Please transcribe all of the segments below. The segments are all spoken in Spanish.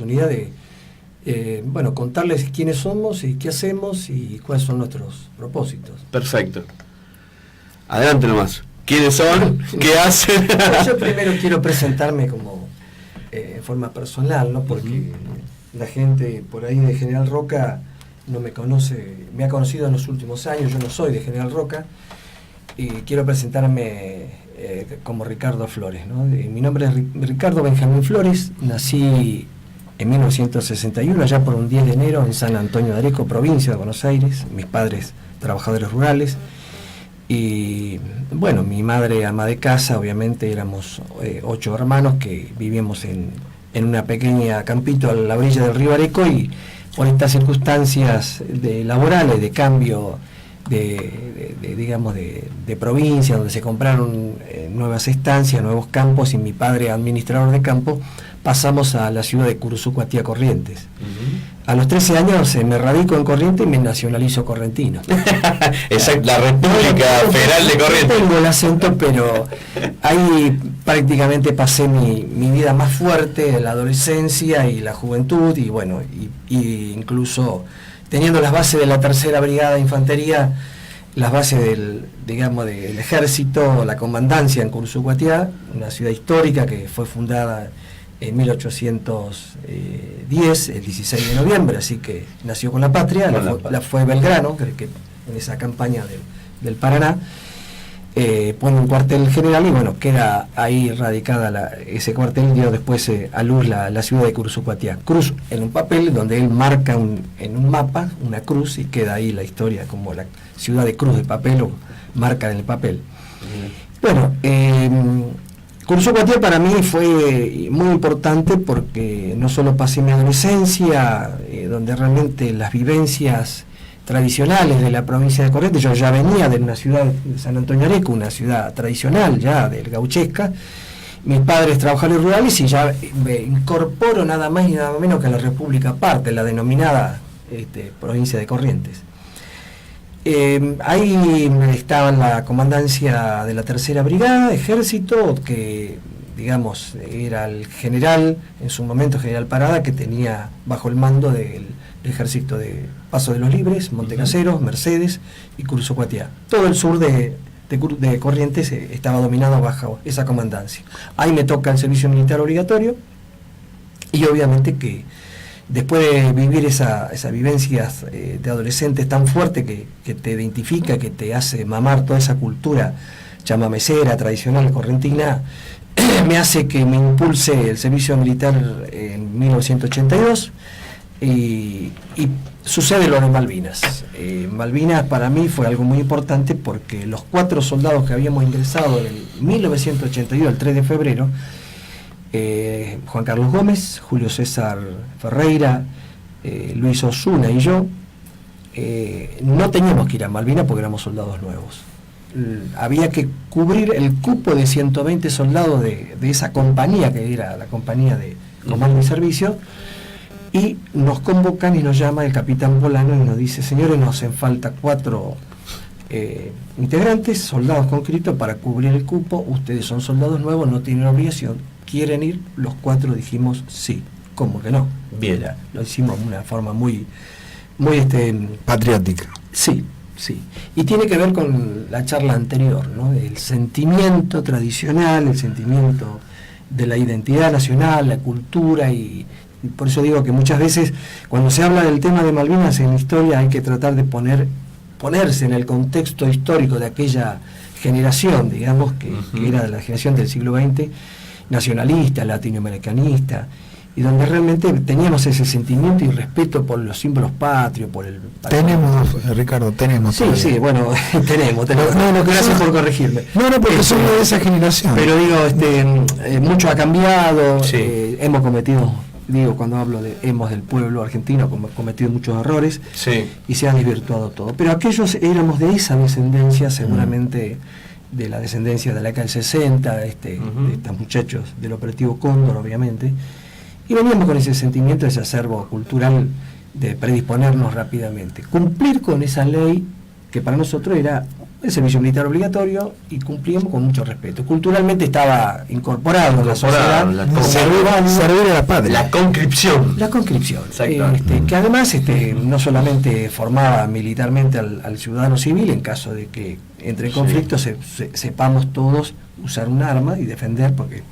oportunidad de contarles quiénes somos y qué hacemos y cuáles son nuestros propósitos. Perfecto. Adelante nomás. ¿Quiénes son? ¿Qué hacen? Yo primero quiero presentarme como en forma personal, ¿no? Porque la gente por ahí de General Roca no me conoce, me ha conocido en los últimos años. Yo no soy de General Roca y quiero presentarme como Ricardo Flores, ¿no? Mi nombre es Ricardo Benjamín Flores. Nací en 1961, allá por un 10 de enero, en San Antonio de Areco, provincia de Buenos Aires. Mis padres, trabajadores rurales. Y bueno, mi madre ama de casa, obviamente éramos 8 hermanos que vivíamos en una pequeña campito a la orilla del río Areco, y por estas circunstancias laborales, de cambio de provincia, donde se compraron nuevas estancias, nuevos campos, y mi padre administrador de campo, pasamos a la ciudad de Curuzucuatía, Corrientes. A los 13 años me radico en Corrientes y me nacionalizo correntino. Exacto, la República Federal de Corrientes. Tengo el acento, pero ahí prácticamente pasé mi vida más fuerte, la adolescencia y la juventud, y bueno, y incluso teniendo las bases de la Tercera Brigada de Infantería, las bases del ejército, la comandancia en Curuzucuatía, una ciudad histórica que fue fundada en 1810, el 16 de noviembre, así que nació con la patria. La fue Belgrano, que en esa campaña del Paraná, pone un cuartel general, y bueno, queda ahí radicada ese cuartel. Dio después a luz la ciudad de Curuzucuatía. Cruz en un papel donde él marca en un mapa una cruz, y queda ahí la historia como la ciudad de Cruz de papel, o marca en el papel. Bueno, Curuzucuatía para mí fue muy importante porque no solo pasé mi adolescencia, donde realmente las vivencias tradicionales de la provincia de Corrientes, yo ya venía de una ciudad de San Antonio de Areco, una ciudad tradicional ya del gauchesca, mis padres trabajadores rurales, y ya me incorporo nada más y nada menos que a la República aparte, la denominada provincia de Corrientes. Ahí estaba la comandancia de la Tercera Brigada, ejército, que digamos era el general, en su momento general Parada, que tenía bajo el mando del ejército de Paso de los Libres, Montecaseros, Mercedes y Curuzucuatía. Todo el sur de Corrientes estaba dominado bajo esa comandancia. Ahí me toca el servicio militar obligatorio, y obviamente que después de vivir esas vivencias de adolescentes tan fuerte que te identifica, que te hace mamar toda esa cultura chamamecera, tradicional, correntina, me hace que me impulse el servicio militar en 1982, y sucede lo de Malvinas. Malvinas para mí fue algo muy importante porque los 4 soldados que habíamos ingresado en el 1982, el 3 de febrero, Juan Carlos Gómez, Julio César Ferreira, Luis Osuna y yo, no teníamos que ir a Malvinas porque éramos soldados nuevos. Había que cubrir el cupo de 120 soldados de esa compañía, que era la compañía de comando y servicio, y nos convocan y nos llama el capitán Polano y nos dice: señores, nos hacen falta 4 integrantes, soldados conscritos, para cubrir el cupo. Ustedes son soldados nuevos, no tienen obligación. ¿Quieren ir? Los 4 dijimos sí. ¿Cómo que no? Bien. Lo hicimos de una forma muy patriótica. Sí. Y tiene que ver con la charla anterior, ¿no? El sentimiento tradicional, el sentimiento de la identidad nacional, la cultura, y por eso digo que muchas veces cuando se habla del tema de Malvinas en la historia hay que tratar de ponerse en el contexto histórico de aquella generación, digamos, que era de la generación del siglo XX, nacionalista, latinoamericanista, y donde realmente teníamos ese sentimiento y respeto por los símbolos patrios, por el... Tenemos, Ricardo, tenemos. Sí, bueno, tenemos. No, gracias por corregirme. No, porque somos de esa generación. Pero digo, mucho ha cambiado, sí. Hemos cometido, cuando hablo de hemos del pueblo argentino, hemos cometido muchos errores, sí, y se ha desvirtuado todo. Pero aquellos éramos de esa descendencia, seguramente... de la descendencia de la década del 60, de estos muchachos del operativo Cóndor, obviamente, y veníamos con ese sentimiento, ese acervo cultural de predisponernos rápidamente, cumplir con esa ley que para nosotros era el servicio militar obligatorio y cumplíamos con mucho respeto. Culturalmente estaba incorporado en la sociedad. Servir a la patria. La conscripción. La conscripción, Exacto. que además no solamente formaba militarmente al ciudadano civil, en caso de que entre en conflicto sepamos todos usar un arma y defender, porque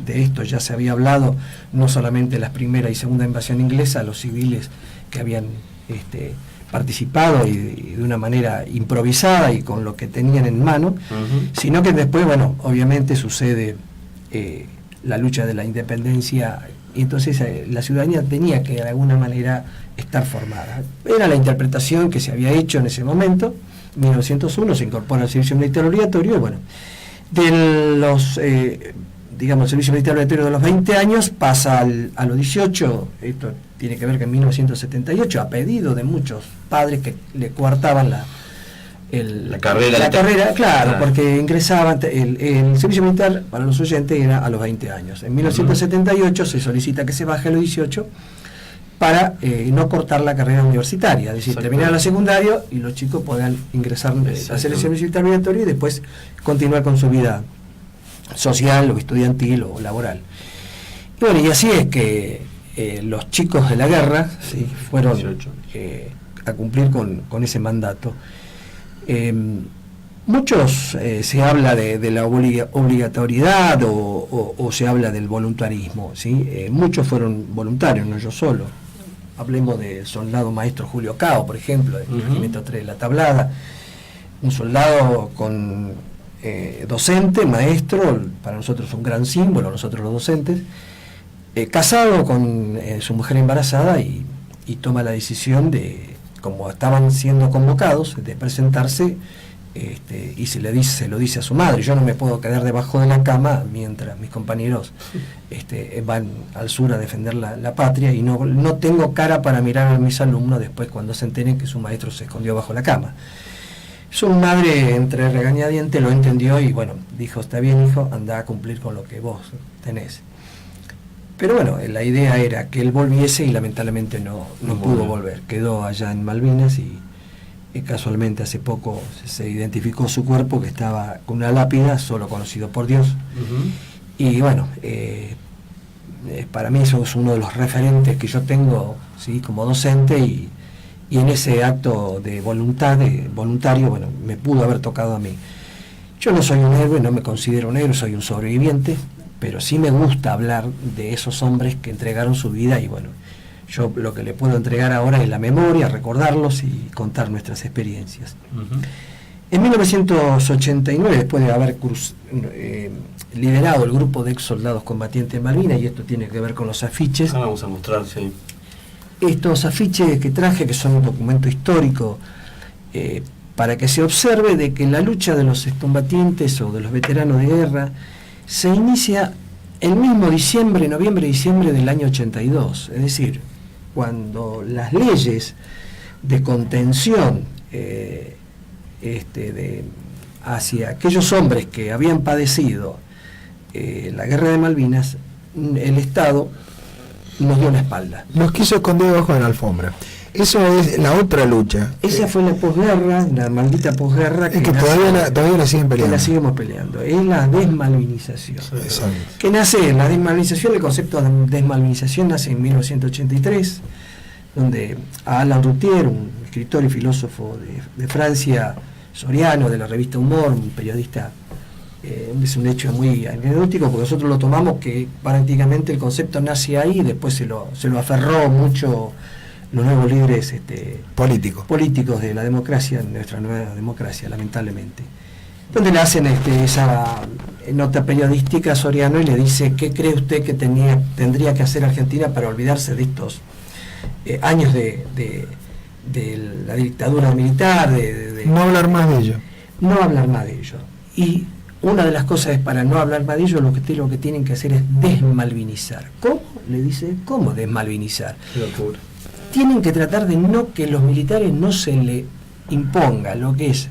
de esto ya se había hablado, no solamente en la primera y segunda invasión inglesa, los civiles que habían participado y de una manera improvisada y con lo que tenían en mano, sino que después, bueno, obviamente sucede la lucha de la independencia, y entonces la ciudadanía tenía que de alguna manera estar formada. Era la interpretación que se había hecho en ese momento. En 1901 se incorpora al servicio militar obligatorio, y bueno, de los el servicio militar obligatorio de los 20 años pasa a los 18. Esto tiene que ver que en 1978, a pedido de muchos padres que le coartaban la carrera, claro, porque ingresaban, el servicio militar para los oyentes era a los 20 años. En 1978 se solicita que se baje a los 18 para no cortar la carrera universitaria, es decir, terminar la secundaria y los chicos puedan ingresar, hacer el servicio militar obligatorio y después continuar con su vida social o estudiantil o laboral. Y bueno, y así es que los chicos de la guerra fueron a cumplir con ese mandato. Muchos se habla de la obligatoriedad o se habla del voluntarismo, muchos fueron voluntarios, no yo solo. Hablemos del soldado maestro Julio Cao, por ejemplo, del Regimiento 3 de la Tablada, un soldado con docente, maestro, para nosotros un gran símbolo, nosotros los docentes, casado con su mujer embarazada y toma la decisión de, como estaban siendo convocados, de presentarse, y se lo dice a su madre: yo no me puedo quedar debajo de la cama mientras mis compañeros van al sur a defender la patria, y no tengo cara para mirar a mis alumnos después cuando se enteren que su maestro se escondió bajo la cama. Su madre, entre regañadientes, lo entendió y bueno, dijo: está bien, hijo, anda a cumplir con lo que vos tenés. Pero bueno, la idea era que él volviese y lamentablemente no pudo volver. Quedó allá en Malvinas y casualmente hace poco se identificó su cuerpo, que estaba con una lápida, solo conocido por Dios. Y bueno, para mí eso es uno de los referentes que yo tengo, como docente, y en ese acto de voluntario, bueno, me pudo haber tocado a mí. Yo no soy un héroe, no me considero un héroe, soy un sobreviviente, pero sí me gusta hablar de esos hombres que entregaron su vida, y bueno, yo lo que le puedo entregar ahora es la memoria, recordarlos y contar nuestras experiencias. En 1989, después de haber liderado el grupo de ex soldados combatientes en Malvinas, y esto tiene que ver con los afiches. Vamos a mostrar, sí. Estos afiches que traje, que son un documento histórico, para que se observe de que la lucha de los excombatientes o de los veteranos de guerra se inicia el mismo noviembre-diciembre del año 82, es decir, cuando las leyes de contención hacia aquellos hombres que habían padecido la guerra de Malvinas, el Estado nos dio la espalda. Los quiso esconder debajo de la alfombra. Eso es la otra lucha. Esa fue la posguerra, la maldita posguerra que todavía la siguen peleando. Que la seguimos peleando. Es la desmalvinización. Exacto. Que nace la desmalvinización, el concepto de desmalvinización nace en 1983, donde a Alain Routier, un escritor y filósofo de Francia, soriano, de la revista Humor, un periodista, es un hecho muy anecdótico, porque nosotros lo tomamos que prácticamente el concepto nace ahí, y después se lo aferró mucho los nuevos líderes políticos de la democracia, nuestra nueva democracia, lamentablemente. Donde le hacen esa nota periodística a Soriano y le dice: ¿qué cree usted que tendría que hacer Argentina para olvidarse de estos años de la dictadura militar? No hablar más de ello. No hablar más de ello. Y una de las cosas es, para no hablar más de ello, lo que tienen que hacer es desmalvinizar. ¿Cómo? Le dice, ¿cómo desmalvinizar? Qué locura. Tienen que tratar de que los militares no se le imponga lo que es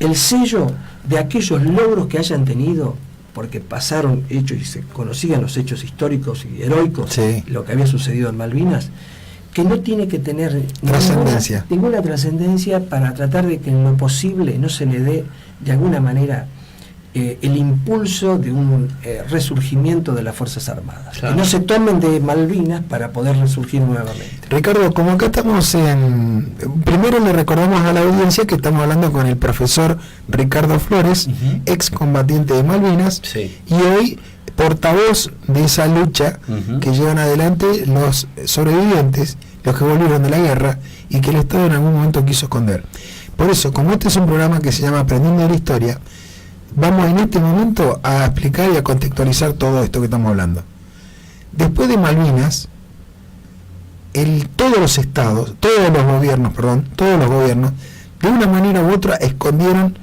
el sello de aquellos logros que hayan tenido, porque pasaron hechos y se conocían los hechos históricos y heroicos, lo que había sucedido en Malvinas, que no tiene que tener ninguna trascendencia para tratar de que en lo posible no se le dé de alguna manera el impulso de un resurgimiento de las Fuerzas Armadas. Claro. Que no se tomen de Malvinas para poder resurgir nuevamente. Ricardo, como acá estamos primero le recordamos a la audiencia que estamos hablando con el profesor Ricardo Flores, excombatiente de Malvinas, y hoy portavoz de esa lucha que llevan adelante los sobrevivientes, los que volvieron de la guerra y que el Estado en algún momento quiso esconder. Por eso, como este es un programa que se llama Aprendiendo de la Historia, vamos en este momento a explicar y a contextualizar todo esto que estamos hablando. Después de Malvinas, todos los gobiernos, de una manera u otra escondieron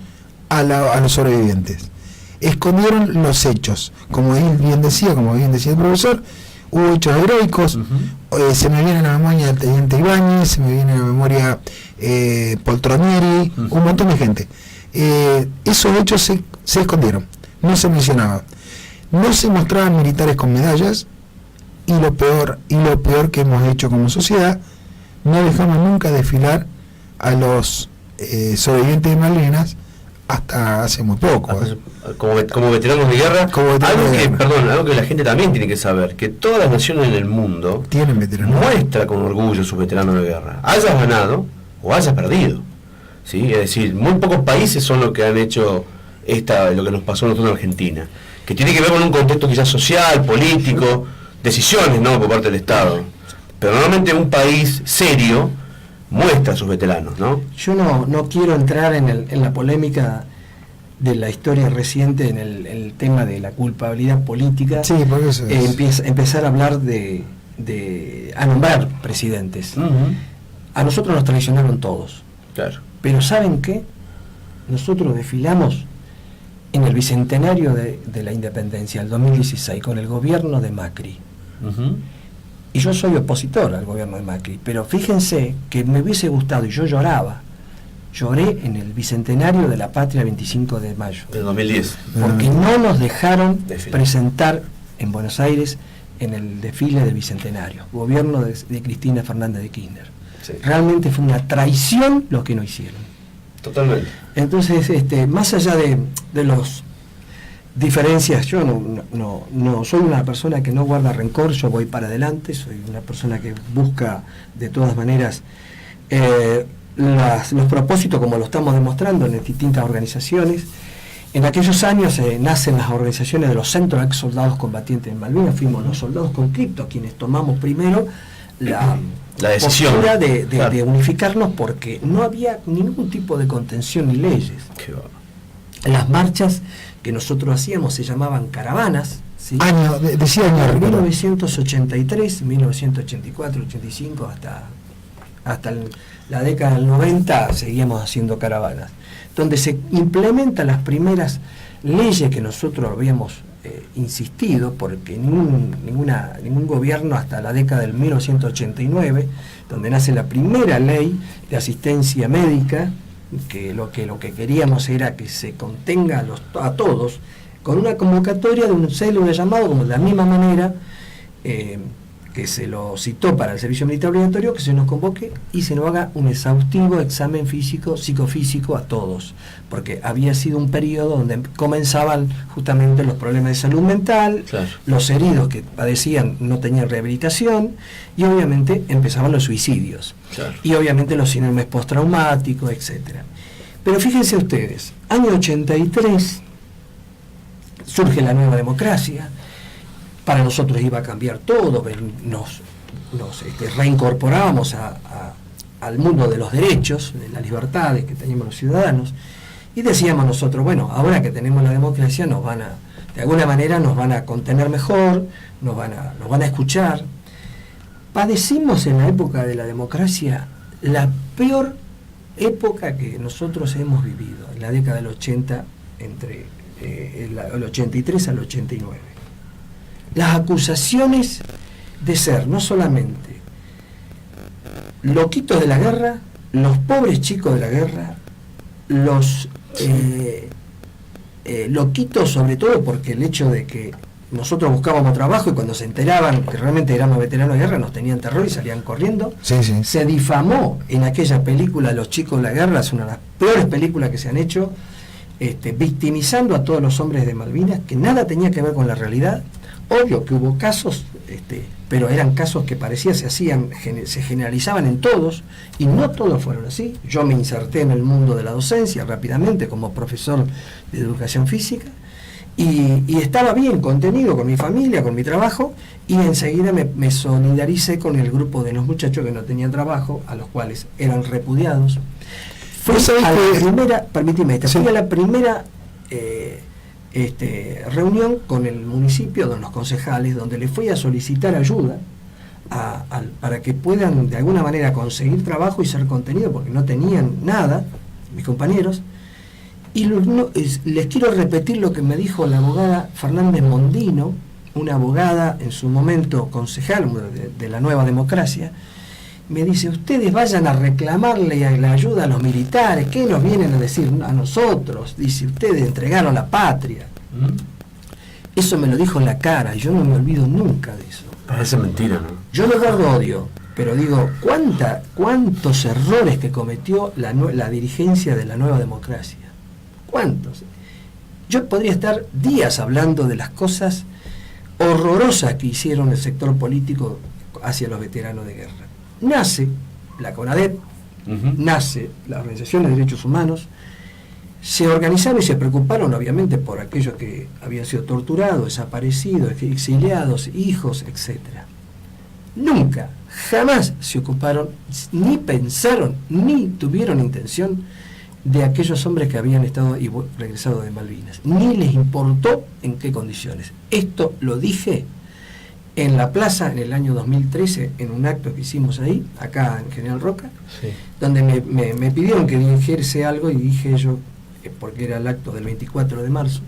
a los sobrevivientes. Escondieron los hechos, como bien decía el profesor, hubo hechos heroicos. Se me viene a la memoria el teniente Ibáñez, se me viene a la memoria Poltronieri, un montón de gente. Esos hechos se escondieron, no se mencionaban, no se mostraban militares con medallas, y lo peor que hemos hecho como sociedad, no dejamos nunca desfilar a los sobrevivientes de Malvinas hasta hace muy poco. Como veteranos de guerra. Algo que la gente también tiene que saber, que todas las naciones en el mundo tienen veteranos. Muestra con orgullo sus veteranos de guerra, hayas ganado o hayas perdido. ¿Sí? Es decir, muy pocos países son los que han hecho lo que nos pasó a nosotros en Argentina, que tiene que ver con un contexto quizás social, político, decisiones, ¿no?, por parte del Estado. Pero normalmente un país serio muestra a sus veteranos, ¿no? Yo no quiero entrar en la polémica de la historia reciente, en el tema de la culpabilidad política. Sí, por eso empezar a hablar a nombrar presidentes. A nosotros nos traicionaron todos. Claro. Pero ¿saben qué? Nosotros desfilamos en el bicentenario de la independencia, el 2016, con el gobierno de Macri. Y yo soy opositor al gobierno de Macri, pero fíjense que me hubiese gustado, y yo lloré en el bicentenario de la patria 25 de mayo. Del 2010. Porque no nos dejaron presentar en Buenos Aires en el desfile del bicentenario, gobierno de Cristina Fernández de Kirchner. Sí. Realmente fue una traición lo que no hicieron. Totalmente. Entonces, más allá de las diferencias, yo no soy una persona que no guarda rencor, yo voy para adelante, soy una persona que busca de todas maneras los propósitos, como lo estamos demostrando en distintas organizaciones. En aquellos años nacen las organizaciones de los centros de ex soldados combatientes en Malvinas, fuimos los soldados conscriptos quienes tomamos primero la decisión de unificarnos, porque no había ningún tipo de contención ni leyes. Las marchas que nosotros hacíamos se llamaban caravanas, ¿sí? Decía año 1983, 1984, 85 hasta la década del 90 seguíamos haciendo caravanas, donde se implementan las primeras leyes que nosotros habíamos insistido, porque ningún gobierno hasta la década del 1989, donde nace la primera ley de asistencia médica, que lo que queríamos era que se contenga a todos, con una convocatoria de un célebre llamado, como de la misma manera que se lo citó para el servicio militar obligatorio, que se nos convoque y se nos haga un exhaustivo examen psicofísico a todos, porque había sido un periodo donde comenzaban justamente los problemas de salud mental, claro. Los heridos que padecían no tenían rehabilitación, y obviamente empezaban los suicidios, claro. Y obviamente los síndromes postraumáticos, etcétera. Pero fíjense ustedes, año 83 surge la nueva democracia. Para nosotros iba a cambiar todo, nos reincorporábamos al mundo de los derechos, de las libertades que teníamos los ciudadanos, y decíamos nosotros, bueno, ahora que tenemos la democracia de alguna manera nos van a contener mejor, nos van a escuchar. Padecimos en la época de la democracia la peor época que nosotros hemos vivido, en la década del 80, entre el 83 al 89. Las acusaciones de ser no solamente loquitos de la guerra, los pobres chicos de la guerra, los loquitos sobre todo porque el hecho de que nosotros buscábamos trabajo y cuando se enteraban que realmente éramos veteranos de guerra nos tenían terror y salían corriendo. Sí, sí. Se difamó en aquella película Los chicos de la guerra, es una de las peores películas que se han hecho, victimizando a todos los hombres de Malvinas, que nada tenía que ver con la realidad. Obvio que hubo casos, pero eran casos que parecía se generalizaban en todos, y no todos fueron así. Yo me inserté en el mundo de la docencia rápidamente como profesor de educación física, y estaba bien contenido con mi familia, con mi trabajo, y enseguida me solidaricé con el grupo de los muchachos que no tenían trabajo, a los cuales eran repudiados. Fui a la primera, permíteme, fui a la primera reunión con el municipio, con los concejales, donde les fui a solicitar ayuda para que puedan de alguna manera conseguir trabajo y ser contenido, porque no tenían nada, mis compañeros. Y les quiero repetir lo que me dijo la abogada Fernández Mondino, una abogada en su momento concejal de la Nueva Democracia. Me dice: ustedes vayan a reclamarle la ayuda a los militares, ¿qué nos vienen a decir a nosotros? Dice, ustedes entregaron la patria. Eso me lo dijo en la cara, y yo no me olvido nunca de eso. Parece mentira, ¿no? Yo no guardo odio, pero digo, ¿cuántos errores que cometió la dirigencia de la Nueva Democracia? ¿Cuántos? Yo podría estar días hablando de las cosas horrorosas que hicieron el sector político hacia los veteranos de guerra. Nace la CONADEP, nace la Organización de Derechos Humanos, se organizaron y se preocuparon obviamente por aquellos que habían sido torturados, desaparecidos, exiliados, hijos, etc. Nunca, jamás se ocuparon, ni pensaron, ni tuvieron intención de aquellos hombres que habían estado y regresado de Malvinas. Ni les importó en qué condiciones. Esto lo dije en la plaza en el año 2013, en un acto que hicimos ahí, acá en General Roca, sí, donde me pidieron que dijese algo, y dije yo, porque era el acto del 24 de marzo,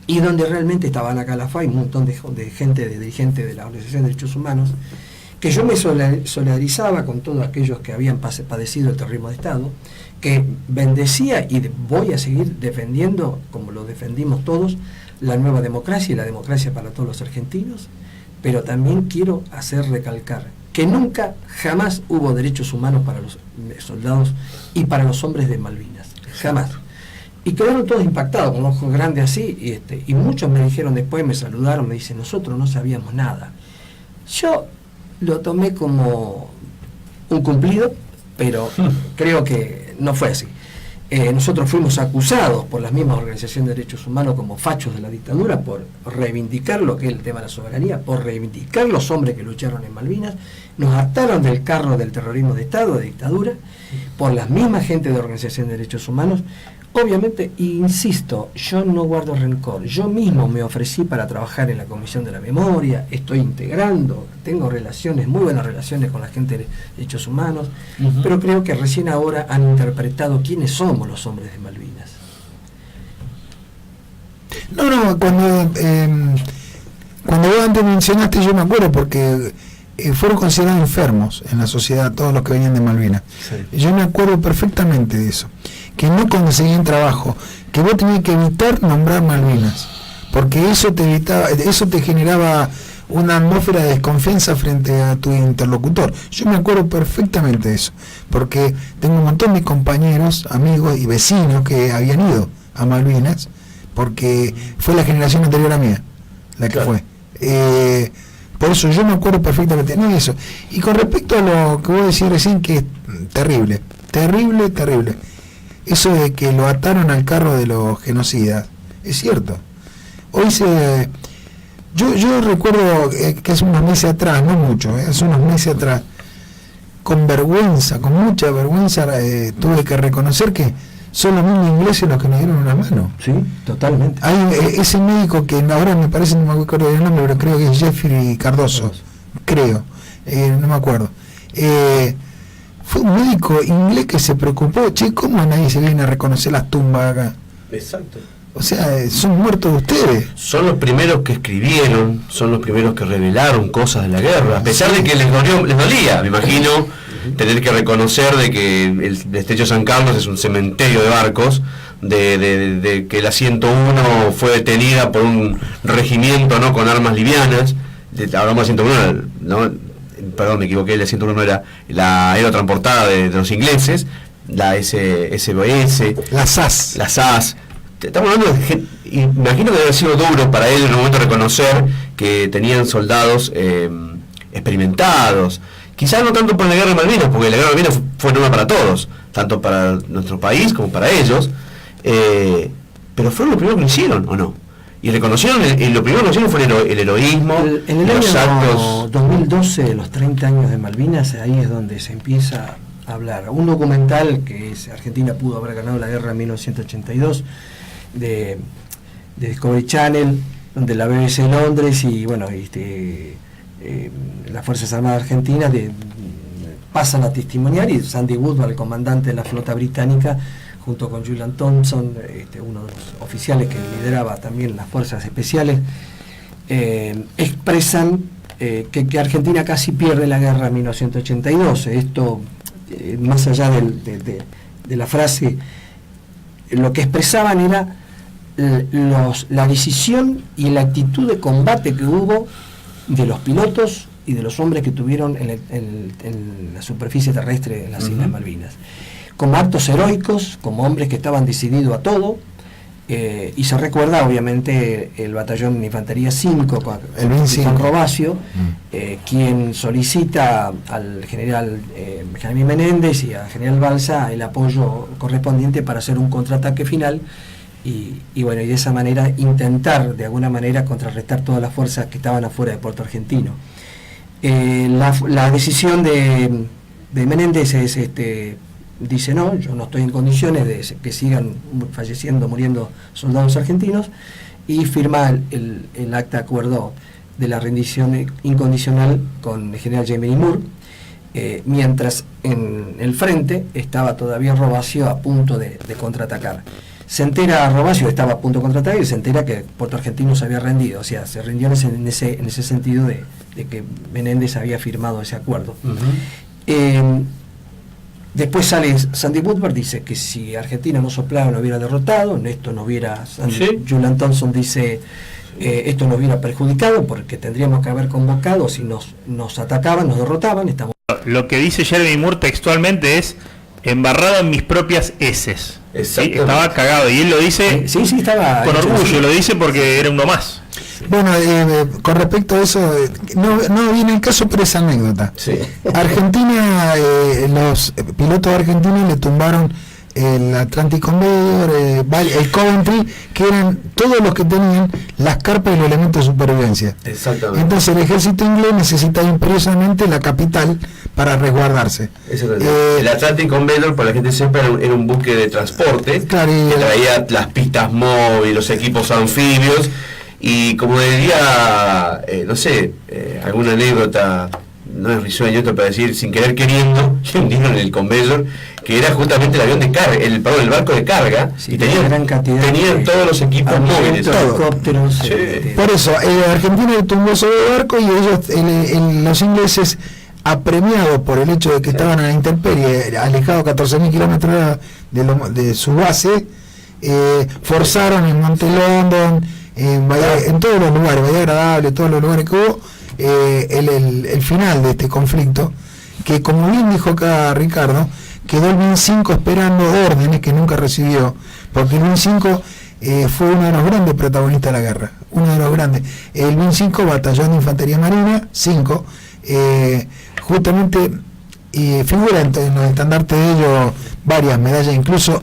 y donde realmente estaban acá la FA y un montón de gente, de dirigentes de la Organización de Derechos Humanos, que yo me solidarizaba con todos aquellos que habían padecido el terrorismo de Estado, que bendecía y voy a seguir defendiendo, como lo defendimos todos, la nueva democracia y la democracia para todos los argentinos, pero también quiero hacer recalcar que nunca, jamás hubo derechos humanos para los soldados y para los hombres de Malvinas, jamás. Y quedaron todos impactados, con ojos grandes así, y muchos me dijeron después, me saludaron, me dicen, nosotros no sabíamos nada. Yo lo tomé como un cumplido, pero creo que no fue así. Nosotros fuimos acusados por las mismas organizaciones de derechos humanos como fachos de la dictadura por reivindicar lo que es el tema de la soberanía, por reivindicar los hombres que lucharon en Malvinas. Nos ataron del carro del terrorismo de Estado, de dictadura, por las mismas gente de organización de derechos humanos. Obviamente, insisto, yo no guardo rencor. Yo mismo me ofrecí para trabajar en la Comisión de la Memoria, estoy integrando, tengo relaciones, muy buenas relaciones con la gente de derechos humanos, pero creo que recién ahora han interpretado quiénes somos los hombres de Malvinas. No, cuando vos antes mencionaste, yo me acuerdo porque fueron considerados enfermos en la sociedad todos los que venían de Malvinas. Sí. Yo me acuerdo perfectamente de eso, que no conseguían trabajo, que vos tenías que evitar nombrar Malvinas, porque eso te generaba una atmósfera de desconfianza frente a tu interlocutor. Yo me acuerdo perfectamente de eso, porque tengo un montón de compañeros, amigos y vecinos que habían ido a Malvinas, porque fue la generación anterior a mía la que claro. fue. Por eso yo me acuerdo perfectamente de eso. Y con respecto a lo que vos decís recién, que es terrible, eso de que lo ataron al carro de los genocidas, es cierto. Hoy yo recuerdo que hace unos meses atrás, no mucho, hace unos meses atrás, con mucha vergüenza, tuve que reconocer que son los mismos ingleses los que nos dieron una mano. Sí, totalmente. Hay ese médico que ahora me parece, no me acuerdo del nombre, pero creo que es Jeffrey Cardoso, no me acuerdo. Fue un médico inglés que se preocupó, ¿cómo a nadie se viene a reconocer las tumbas acá? Exacto. O sea, son muertos de ustedes. Son los primeros que escribieron, son los primeros que revelaron cosas de la guerra, a pesar de que les dolía, me imagino, tener que reconocer de que el Estrecho San Carlos es un cementerio de barcos, de que la 101 fue detenida por un regimiento, ¿no?, con armas livianas. Hablamos de 101, ¿no? Perdón, me equivoqué, la 101 era la aerotransportada de los ingleses, la SBS, la SAS. La SAS. Estamos hablando de gente, imagino que debe haber sido duro para ellos en el momento de reconocer que tenían soldados experimentados. Quizás no tanto por la guerra de Malvinas, porque la guerra de Malvinas fue enorme para todos, tanto para nuestro país como para ellos, pero fueron los primeros que lo hicieron, ¿o no? Y reconocieron, lo primero que hicieron fue el heroísmo, en el los año actos. 2012, los 30 años de Malvinas, ahí es donde se empieza a hablar. Un documental que es Argentina pudo haber ganado la guerra en 1982, de Discovery Channel, donde la BBC de Londres y bueno, las Fuerzas Armadas Argentinas pasan a testimoniar, y Sandy Woodward, el comandante de la flota británica, junto con Julian Thompson, uno de los oficiales que lideraba también las fuerzas especiales, expresan que Argentina casi pierde la guerra en 1982. Esto, más allá de la frase, lo que expresaban era la decisión y la actitud de combate que hubo de los pilotos y de los hombres que tuvieron en la superficie terrestre en las Islas Malvinas, como actos heroicos, como hombres que estaban decididos a todo. Y se recuerda obviamente el batallón de infantería 5, el BIN-5 Robacio, quien solicita al general Benjamín Menéndez y al general Balsa el apoyo correspondiente para hacer un contraataque final y bueno, y de esa manera intentar de alguna manera contrarrestar todas las fuerzas que estaban afuera de Puerto Argentino. La decisión de Menéndez es dice: no, yo no estoy en condiciones de que sigan falleciendo, muriendo soldados argentinos, y firma el acta de acuerdo de la rendición incondicional con el general James Moore, mientras en el frente estaba todavía Robacio a punto de contraatacar. Se entera Robacio, estaba a punto de contraatacar, y se entera que Puerto Argentino se había rendido, o sea, se rindió en ese sentido de que Menéndez había firmado ese acuerdo. Después sale Sandy Woodward, dice que si Argentina no soplaba no hubiera derrotado, esto no hubiera... Julian Thompson dice, esto nos hubiera perjudicado porque tendríamos que haber convocado, si nos atacaban, nos derrotaban. Lo que dice Jeremy Moore textualmente es: embarrado en mis propias heces. ¿Sí? Estaba cagado, y él lo dice estaba con orgullo, así. lo dice porque era uno más. Bueno, con respecto a eso, no viene el caso, pero es anécdota. Sí. Argentina, los pilotos argentinos le tumbaron el Atlantic Conveyor, el Coventry, que eran todos los que tenían las carpas y los elementos de supervivencia. Exactamente. Entonces el ejército inglés necesitaba imperiosamente la capital para resguardarse. El Atlantic Conveyor, para la gente sepa, era un buque de transporte, claro, que traía las pistas móviles, los equipos anfibios, y como diría, no sé, alguna anécdota, no es risueño esto para decir, sin querer queriendo, le hundieron el Conveyor, que era justamente el avión de carga, el barco de carga, y tenían todos los equipos móviles, helicópteros. Por eso, Argentina le tumbó sobre el barco, y ellos, los ingleses, apremiados por el hecho de que estaban a la intemperie, alejados 14.000 kilómetros de su base, forzaron en Monte London, en todos los lugares, Bahía Agradable, todos los lugares que hubo, el final de este conflicto, que como bien dijo acá Ricardo, quedó el BIN-5 esperando órdenes que nunca recibió, porque el BIN-5 fue uno de los grandes protagonistas de la guerra, uno de los grandes. El BIN-5, Batallón de Infantería Marina 5, justamente figura en los estandartes de ellos varias medallas, incluso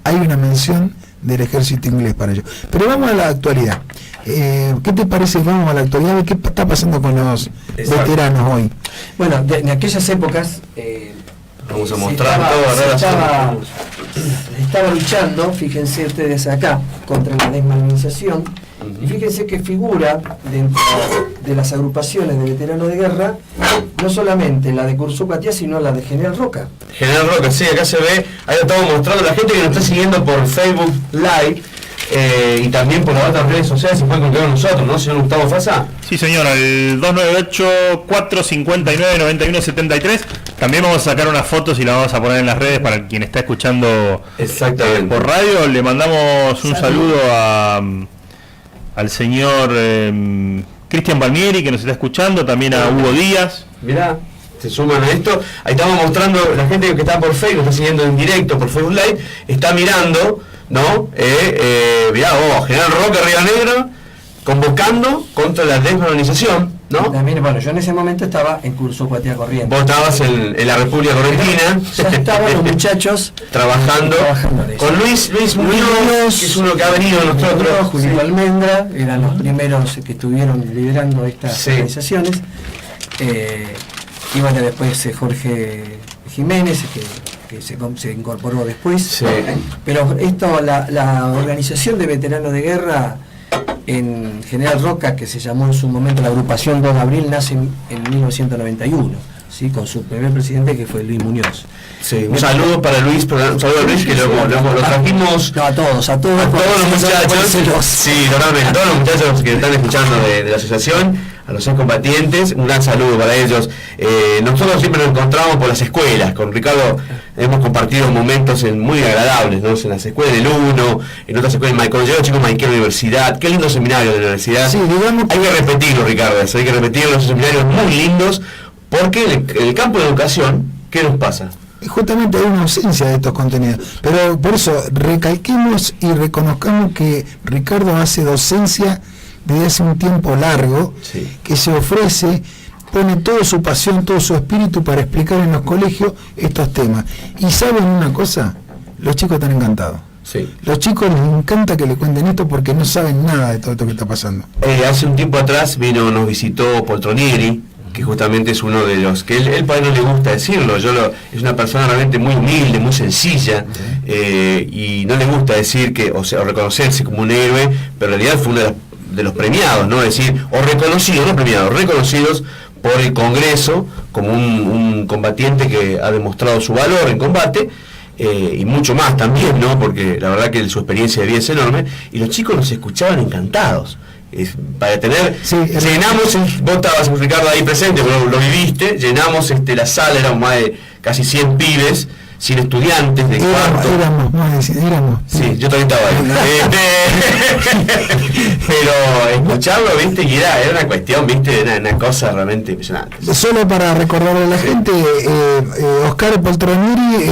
hay una mención del ejército inglés para ello. Pero vamos a la actualidad. ¿Qué te parece? Vamos a la actualidad. ¿Qué está pasando con los veteranos hoy? Bueno, en aquellas épocas vamos a mostrar todo. Estaba luchando, fíjense ustedes acá, contra la desmalvinización. Y fíjense que figura dentro de las agrupaciones de veteranos de guerra no solamente la de Cursupatia, sino la de General Roca. General Roca, sí, acá se ve, ahí lo estamos mostrando, la gente que nos está siguiendo por Facebook Live y también por las otras redes sociales se pueden conectar con nosotros, ¿no, señor Gustavo Fasa? Sí, señor, al 298-459-9173. También vamos a sacar unas fotos y las vamos a poner en las redes para quien está escuchando por radio. Le mandamos un saludo al señor Cristian Palmieri, que nos está escuchando, también a Hugo Díaz. Mirá, se suman a esto. Ahí estamos mostrando, la gente que está por Facebook, está siguiendo en directo por Facebook Live, está mirando, ¿no? Mirá vos, General Roca, Río Negro, convocando contra la desvalorización, ¿no? También, bueno, yo en ese momento estaba en Curso Cuatea Corrientes. Vos estabas en la República Correntina. Ya estaban los muchachos trabajando con Luis Muñoz, que es uno que ha venido de nosotros. Julio Almendra, eran los primeros que estuvieron liderando estas organizaciones. Y bueno, después Jorge Jiménez, que se incorporó después. Sí. Pero esto, la organización de veteranos de guerra en General Roca, que se llamó en su momento la agrupación 2 de abril, nace en 1991, ¿sí? Con su primer presidente, que fue Luis Muñoz. Sí, un saludo para Luis, que lo trajimos a todos los muchachos. Sí, normalmente, todos los muchachos que están escuchando de la asociación, a los excombatientes, un gran saludo para ellos. Nosotros siempre nos encontramos por las escuelas. Con Ricardo hemos compartido momentos muy agradables, ¿no? En las escuelas del UNO, en otras escuelas, cuando llegó chico Maiquero a la universidad. Qué lindo seminario de la universidad. Sí, digamos, hay que repetirlo, Ricardo, hay que repetirlo, los seminarios muy lindos, porque en el campo de educación, ¿qué nos pasa? Justamente hay una ausencia de estos contenidos, pero por eso recalquemos y reconozcamos que Ricardo hace docencia desde hace un tiempo largo, que se ofrece, pone toda su pasión, todo su espíritu para explicar en los colegios estos temas. Y ¿saben una cosa? Los chicos están encantados. Sí. Los chicos les encanta que le cuenten esto porque no saben nada de todo esto que está pasando. Hace un tiempo atrás nos visitó Poltronieri, que justamente es uno de los que él padre no le gusta decirlo, es una persona realmente muy humilde, muy sencilla, y no le gusta decir o reconocerse como un héroe, pero en realidad fue uno de los premiados, ¿no? Es decir, o reconocidos, no premiados, reconocidos por el Congreso como un combatiente que ha demostrado su valor en combate, y mucho más también, ¿no? Porque la verdad que su experiencia de vida es enorme, y los chicos nos escuchaban encantados. Para tener, llenamos, vos estabas, Ricardo, ahí presente, lo viviste, llenamos la sala, éramos más de casi 100 pibes, 100 estudiantes de cuarto. Éramos. Sí, yo también estaba ahí. Pero escucharlo, viste, y era una cuestión, viste, una cosa realmente impresionante. Solo para recordarle a la gente, Oscar Poltronieri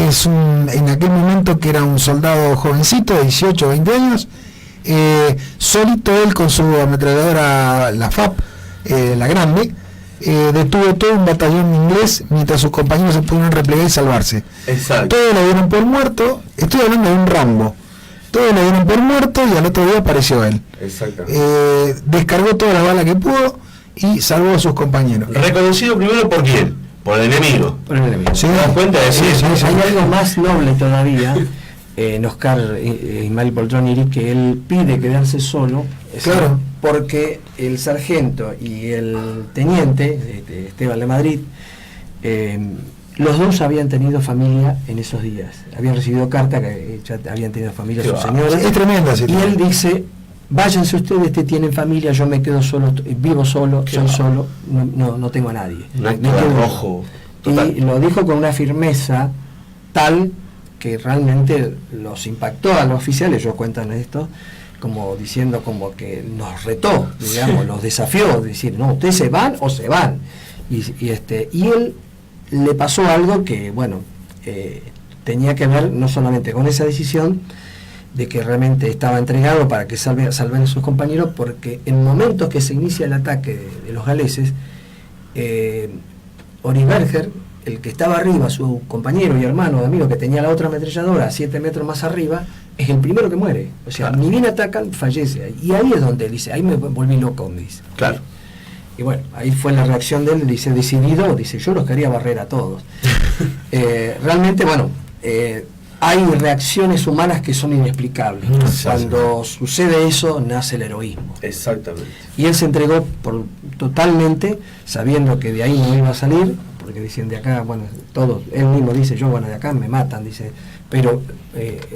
en aquel momento que era un soldado jovencito, de 18 o 20 años, solito él con su ametralladora, la FAP, la grande, detuvo todo un batallón inglés mientras sus compañeros se pudieron replegar y salvarse. Exacto. Todos lo dieron por muerto, estoy hablando de un Rambo. Todos lo dieron por muerto y al otro día apareció él. Descargó toda la bala que pudo y salvó a sus compañeros. Reconocido primero por quién, por el enemigo. ¿Se dan cuenta de eso? Hay algo más noble todavía en Oscar Ismael Poltronieri, que él pide quedarse solo, claro, porque el sargento y el teniente Esteban de Madrid, los dos habían tenido familia en esos días, habían recibido carta que ya habían tenido familia sus señores. Es tremenda. Y él dice: váyanse ustedes, tienen familia, yo me quedo solo, vivo solo, soy solo, no tengo a nadie. Un acto rojo. Total. Y lo dijo con una firmeza tal que realmente los impactó a los oficiales. Ellos cuentan esto como diciendo, como que nos retó, digamos, los desafió, decir, no, ustedes se van o se van. Y él le pasó algo que, bueno, tenía que ver no solamente con esa decisión de que realmente estaba entregado para que salven a sus compañeros, porque en momentos que se inicia el ataque de los galeses, Orisberger, el que estaba arriba, su compañero y hermano, amigo, que tenía la otra ametralladora a 7 metros más arriba, es el primero que muere. O sea, ni bien atacan, fallece. Y ahí es donde él dice, ahí me volví loco, me dice. Claro. Y bueno, ahí fue la reacción de él, dice, decidido, dice, yo los quería barrer a todos. Realmente, bueno, hay reacciones humanas que son inexplicables. Cuando sucede eso, nace el heroísmo. Exactamente. Y él se entregó totalmente, sabiendo que de ahí no iba a salir, porque dicen de acá, bueno, todos, él mismo dice, yo, bueno, de acá me matan, dice, pero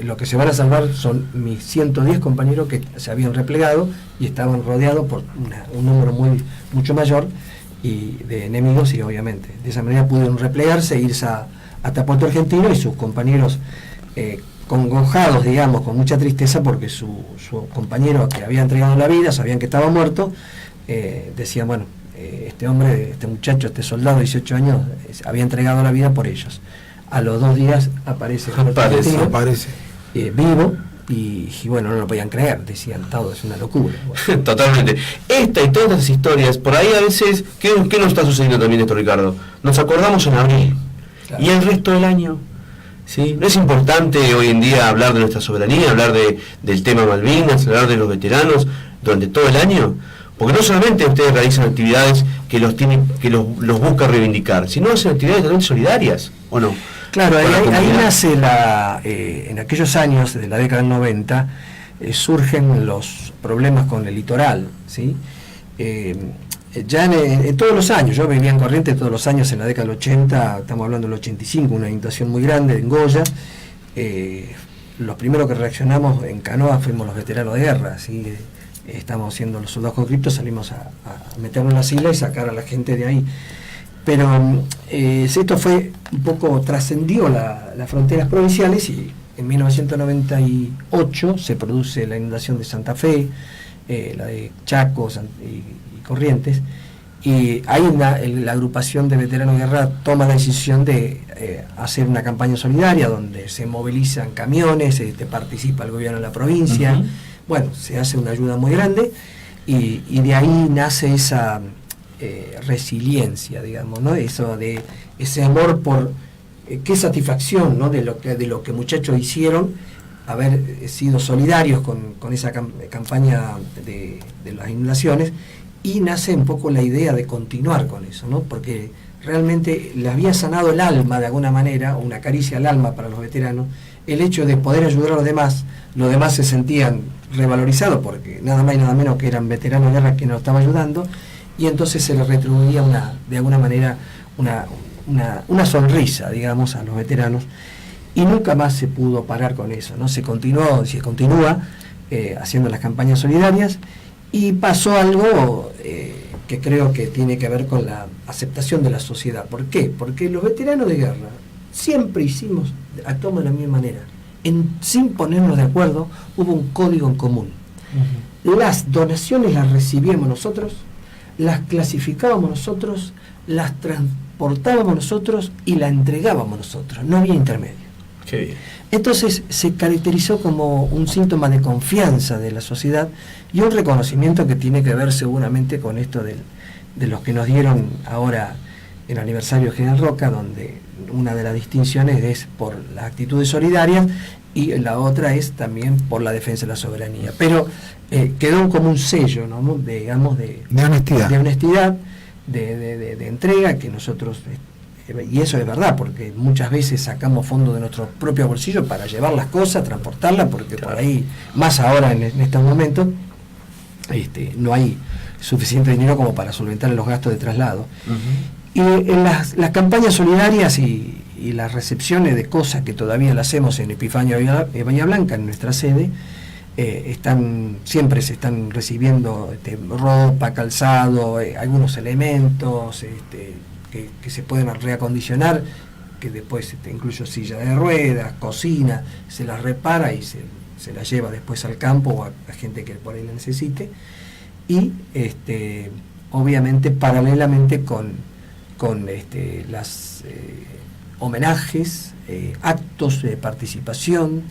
lo que se van a salvar son mis 110 compañeros que se habían replegado y estaban rodeados por un número mucho mayor, y de enemigos, y obviamente de esa manera pudieron replegarse, irse hasta Puerto Argentino, y sus compañeros congojados, digamos, con mucha tristeza, porque su compañero que había entregado la vida, sabían que estaba muerto, decían, bueno, este hombre, este muchacho, este soldado de 18 años, había entregado la vida por ellos. A los 2 días aparece vivo, y bueno, no lo podían creer, decían, todo es una locura. Bueno. Totalmente. Esta y todas las historias, por ahí a veces, ¿qué nos está sucediendo también esto, Ricardo? Nos acordamos en abril, claro, y el resto del año, ¿sí? No es importante hoy en día hablar de nuestra soberanía, hablar del tema Malvinas, hablar de los veteranos durante todo el año, porque no solamente ustedes realizan actividades que los busca reivindicar, sino hacen actividades también solidarias, ¿o no? Claro, ahí nace en aquellos años de la década del 90, surgen los problemas con el litoral, ¿sí? Ya en todos los años, yo vivía en Corrientes todos los años en la década del 80, estamos hablando del 85, una inundación muy grande en Goya. Los primeros que reaccionamos en canoa fuimos los veteranos de guerra, ¿sí? Estamos siendo los soldados conscriptos, salimos a meternos en las islas y sacar a la gente de ahí. Pero esto fue un poco, trascendió las fronteras provinciales, y en 1998 se produce la inundación de Santa Fe, la de Chaco y Corrientes, y ahí la agrupación de veteranos de guerra toma la decisión de hacer una campaña solidaria donde se movilizan camiones, participa el gobierno de la provincia. Uh-huh. Bueno, se hace una ayuda muy grande, y de ahí nace esa resiliencia, digamos, ¿no? Eso de ese amor por qué satisfacción, ¿no? de lo que muchachos hicieron, haber sido solidarios con esa campaña de las inundaciones, y nace un poco la idea de continuar con eso, ¿no? Porque realmente le había sanado el alma de alguna manera, una caricia al alma para los veteranos, el hecho de poder ayudar a los demás se sentían revalorizados, porque nada más y nada menos que eran veteranos de guerra que nos estaban ayudando, y entonces se les retribuía de alguna manera una sonrisa, digamos, a los veteranos, y nunca más se pudo parar con eso, ¿no? Se continúa haciendo las campañas solidarias, y pasó algo que creo que tiene que ver con la aceptación de la sociedad. ¿Por qué? Porque los veteranos de guerra siempre actuamos de la misma manera. Sin ponernos de acuerdo, hubo un código en común. Uh-huh. Las donaciones las recibíamos nosotros, las clasificábamos nosotros, las transportábamos nosotros y las entregábamos nosotros. No había intermedio. Qué bien. Entonces se caracterizó como un síntoma de confianza de la sociedad, y un reconocimiento que tiene que ver seguramente con esto de los que nos dieron ahora el aniversario de General Roca, donde una de las distinciones es por las actitudes solidarias, y la otra es también por la defensa de la soberanía. Pero quedó como un sello, ¿no? De honestidad, de entrega, que nosotros, y eso es verdad, porque muchas veces sacamos fondos de nuestro propio bolsillo para llevar las cosas, transportarlas, porque claro, por ahí, más ahora en estos momentos, no hay suficiente dinero como para solventar los gastos de traslado. Uh-huh. Y en las campañas solidarias y las recepciones de cosas que todavía las hacemos en Epifanio Bahía Blanca, en nuestra sede, siempre se están recibiendo ropa, calzado, algunos elementos que se pueden reacondicionar, que después incluso silla de ruedas, cocina, se las repara y se las lleva después al campo o a gente que por ahí la necesite, y obviamente paralelamente con las homenajes, actos de participación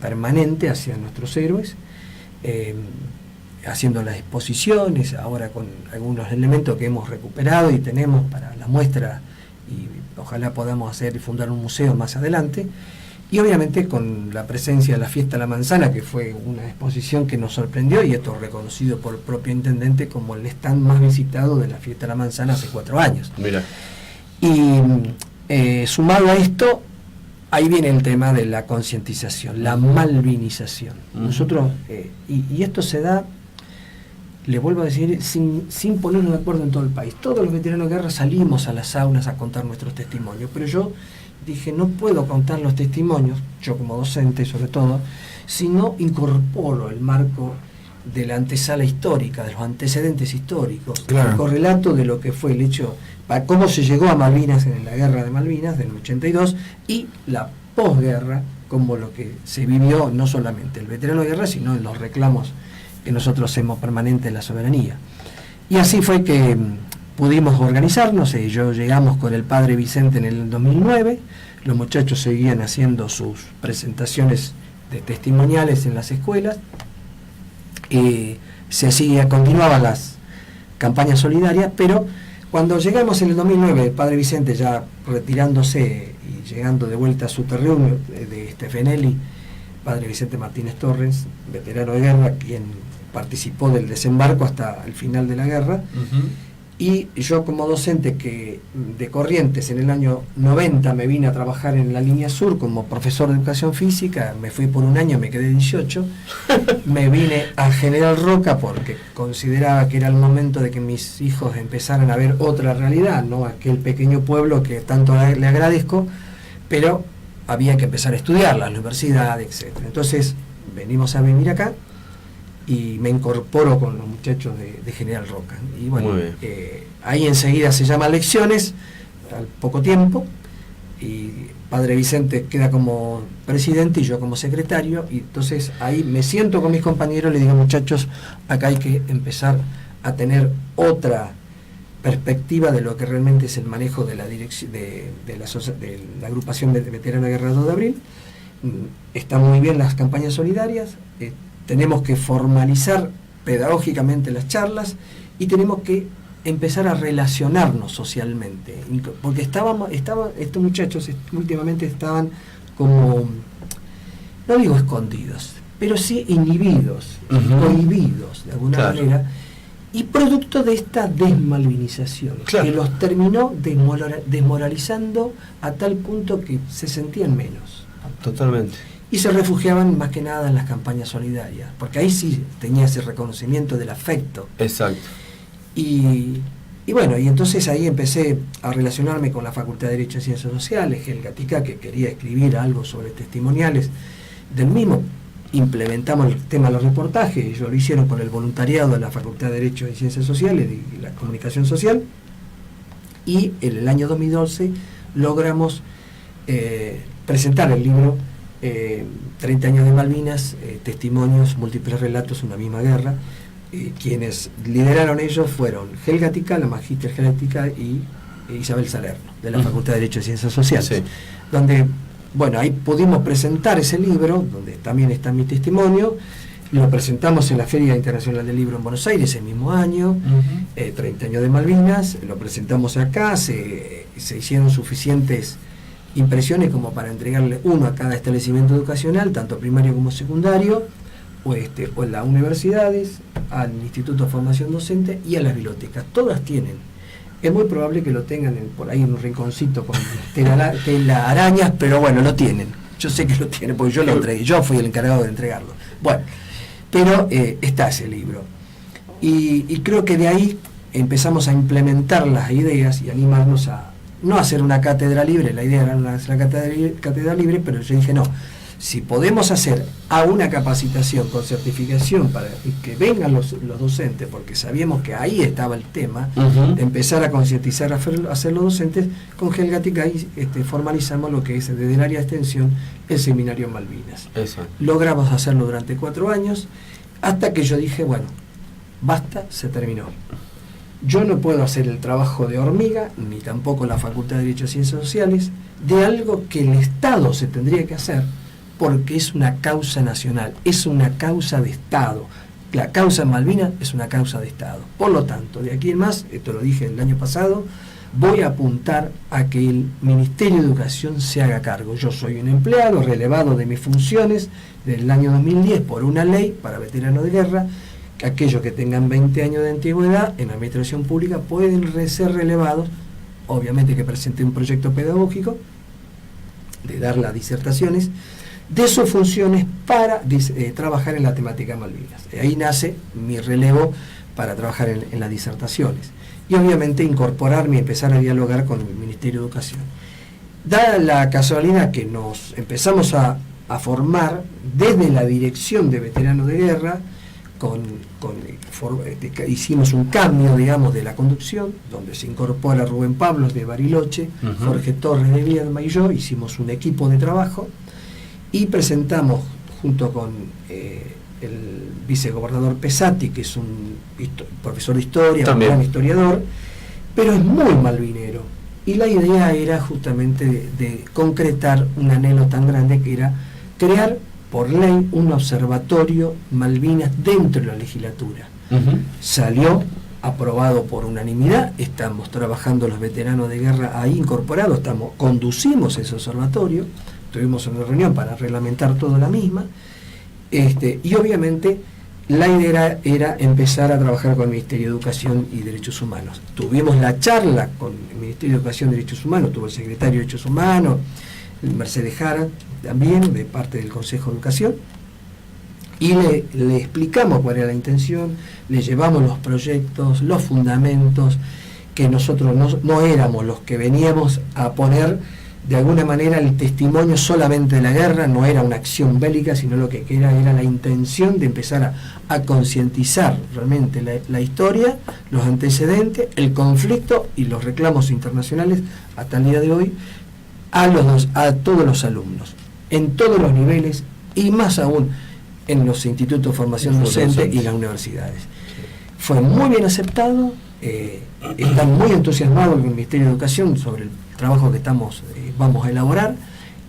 permanente hacia nuestros héroes, haciendo las exposiciones, ahora con algunos elementos que hemos recuperado y tenemos para la muestra, y ojalá podamos hacer y fundar un museo más adelante, y obviamente con la presencia de la Fiesta de la Manzana, que fue una exposición que nos sorprendió, y esto reconocido por el propio intendente como el stand más visitado de la Fiesta de la Manzana hace 4 años. Mira. Y sumado a esto, ahí viene el tema de la concientización, la malvinización. Uh-huh. Nosotros, y esto se da, le vuelvo a decir, sin ponernos de acuerdo en todo el país. Todos los veteranos de guerra salimos a las saunas a contar nuestros testimonios, pero yo dije, no puedo contar los testimonios, yo como docente sobre todo, si no incorporo el marco de la antesala histórica, de los antecedentes históricos, claro. El correlato de lo que fue el hecho, cómo se llegó a Malvinas en la guerra de Malvinas del 82 y la posguerra, como lo que se vivió no solamente el veterano de guerra, sino en los reclamos que nosotros hacemos permanente en la soberanía. Y así fue que pudimos organizarnos, yo llegamos con el padre Vicente en el 2009, los muchachos seguían haciendo sus presentaciones de testimoniales en las escuelas, continuaban las campañas solidarias, pero cuando llegamos en el 2009, el padre Vicente ya retirándose y llegando de vuelta a su terreno de Stefanelli, padre Vicente Martínez Torres, veterano de guerra, quien participó del desembarco hasta el final de la guerra, y yo como docente de Corrientes en el año 90 me vine a trabajar en la línea sur como profesor de educación física, me fui por un año, me quedé 18, me vine a General Roca porque consideraba que era el momento de que mis hijos empezaran a ver otra realidad, no aquel pequeño pueblo que tanto le agradezco, pero había que empezar a estudiar la universidad, etc. Entonces venimos a vivir acá y me incorporo con los muchachos de General Roca. Y bueno, ahí enseguida se llaman lecciones, al poco tiempo, y padre Vicente queda como presidente y yo como secretario, y entonces ahí me siento con mis compañeros y le digo, muchachos, acá hay que empezar a tener otra perspectiva de lo que realmente es el manejo de la dirección de la agrupación de veteranos de guerra 2 de abril. Están muy bien las campañas solidarias, tenemos que formalizar pedagógicamente las charlas y tenemos que empezar a relacionarnos socialmente, porque estos muchachos últimamente estaban como, no digo escondidos, pero sí inhibidos, cohibidos de alguna manera, y producto de esta desmalvinización, que los terminó desmoralizando a tal punto que se sentían menos. Totalmente. Y se refugiaban más que nada en las campañas solidarias, porque ahí sí tenía ese reconocimiento del afecto. Exacto. Y bueno, y entonces ahí empecé a relacionarme con la Facultad de Derecho y Ciencias Sociales, Helga Tica, que quería escribir algo sobre testimoniales del mismo. Implementamos el tema de los reportajes, ellos lo hicieron con el voluntariado de la Facultad de Derecho y Ciencias Sociales y la Comunicación Social, y en el año 2012 logramos presentar el libro 30 años de Malvinas, testimonios, múltiples relatos, una misma guerra. Quienes lideraron ellos fueron Helga Tica, la magíster Helga Tica, y Isabel Salerno, de la Facultad de Derecho y Ciencias Sociales, donde, bueno, ahí pudimos presentar ese libro, donde también está mi testimonio. Lo presentamos en la Feria Internacional del Libro en Buenos Aires ese mismo año, 30 años de Malvinas, lo presentamos acá, se hicieron suficientes impresiones como para entregarle uno a cada establecimiento educacional, tanto primario como secundario, o en las universidades, al Instituto de Formación Docente y a las bibliotecas. Todas tienen. Es muy probable que lo tengan por ahí en un rinconcito con telarañas, pero bueno, lo tienen. Yo sé que lo tienen, porque yo lo entregué, yo fui el encargado de entregarlo. Bueno, pero está ese libro. Y creo que de ahí empezamos a implementar las ideas y animarnos a no hacer una cátedra libre. La idea era hacer una cátedra libre, pero yo dije no, si podemos hacer a una capacitación con certificación para que vengan los docentes, porque sabíamos que ahí estaba el tema, de empezar a concientizar a hacer los docentes, con Helga Tica ahí formalizamos lo que es desde el área de extensión el seminario Malvinas. Logramos hacerlo durante 4 años, hasta que yo dije, bueno, basta, se terminó. Yo no puedo hacer el trabajo de hormiga, ni tampoco la Facultad de Derecho y Ciencias Sociales, de algo que el Estado se tendría que hacer, porque es una causa nacional, es una causa de Estado. La causa en Malvinas es una causa de Estado. Por lo tanto, de aquí en más, esto lo dije el año pasado, voy a apuntar a que el Ministerio de Educación se haga cargo. Yo soy un empleado relevado de mis funciones del año 2010 por una ley para veteranos de guerra. Aquellos que tengan 20 años de antigüedad en la administración pública pueden ser relevados, obviamente que presente un proyecto pedagógico de dar las disertaciones de sus funciones para trabajar en la temática Malvinas. Ahí nace mi relevo para trabajar en las disertaciones y obviamente incorporarme y empezar a dialogar con el Ministerio de Educación. Dada la casualidad que nos empezamos a formar desde la Dirección de Veteranos de Guerra, hicimos un cambio, digamos, de la conducción, donde se incorpora Rubén Pablos de Bariloche, Jorge Torres de Viedma y yo, hicimos un equipo de trabajo y presentamos junto con el vicegobernador Pesati, que es un profesor de historia, un gran historiador, pero es muy malvinero. Y la idea era justamente de concretar un anhelo tan grande que era crear por ley un observatorio Malvinas dentro de la legislatura. Salió aprobado por unanimidad, estamos trabajando los veteranos de guerra ahí incorporados, conducimos ese observatorio, tuvimos una reunión para reglamentar toda la misma, y obviamente la idea era empezar a trabajar con el Ministerio de Educación y Derechos Humanos. Tuvimos la charla con el Ministerio de Educación y Derechos Humanos, tuvo el secretario de Derechos Humanos, Mercedes Jara, también de parte del Consejo de Educación, y le explicamos cuál era la intención, le llevamos los proyectos, los fundamentos, que nosotros no éramos los que veníamos a poner de alguna manera el testimonio solamente de la guerra, no era una acción bélica, sino lo que era la intención de empezar a concientizar realmente la historia, los antecedentes, el conflicto y los reclamos internacionales hasta el día de hoy a todos los alumnos, en todos los niveles y más aún en los institutos de formación docente y las universidades. Fue muy bien aceptado, están muy entusiasmados con el Ministerio de Educación sobre el trabajo que vamos a elaborar,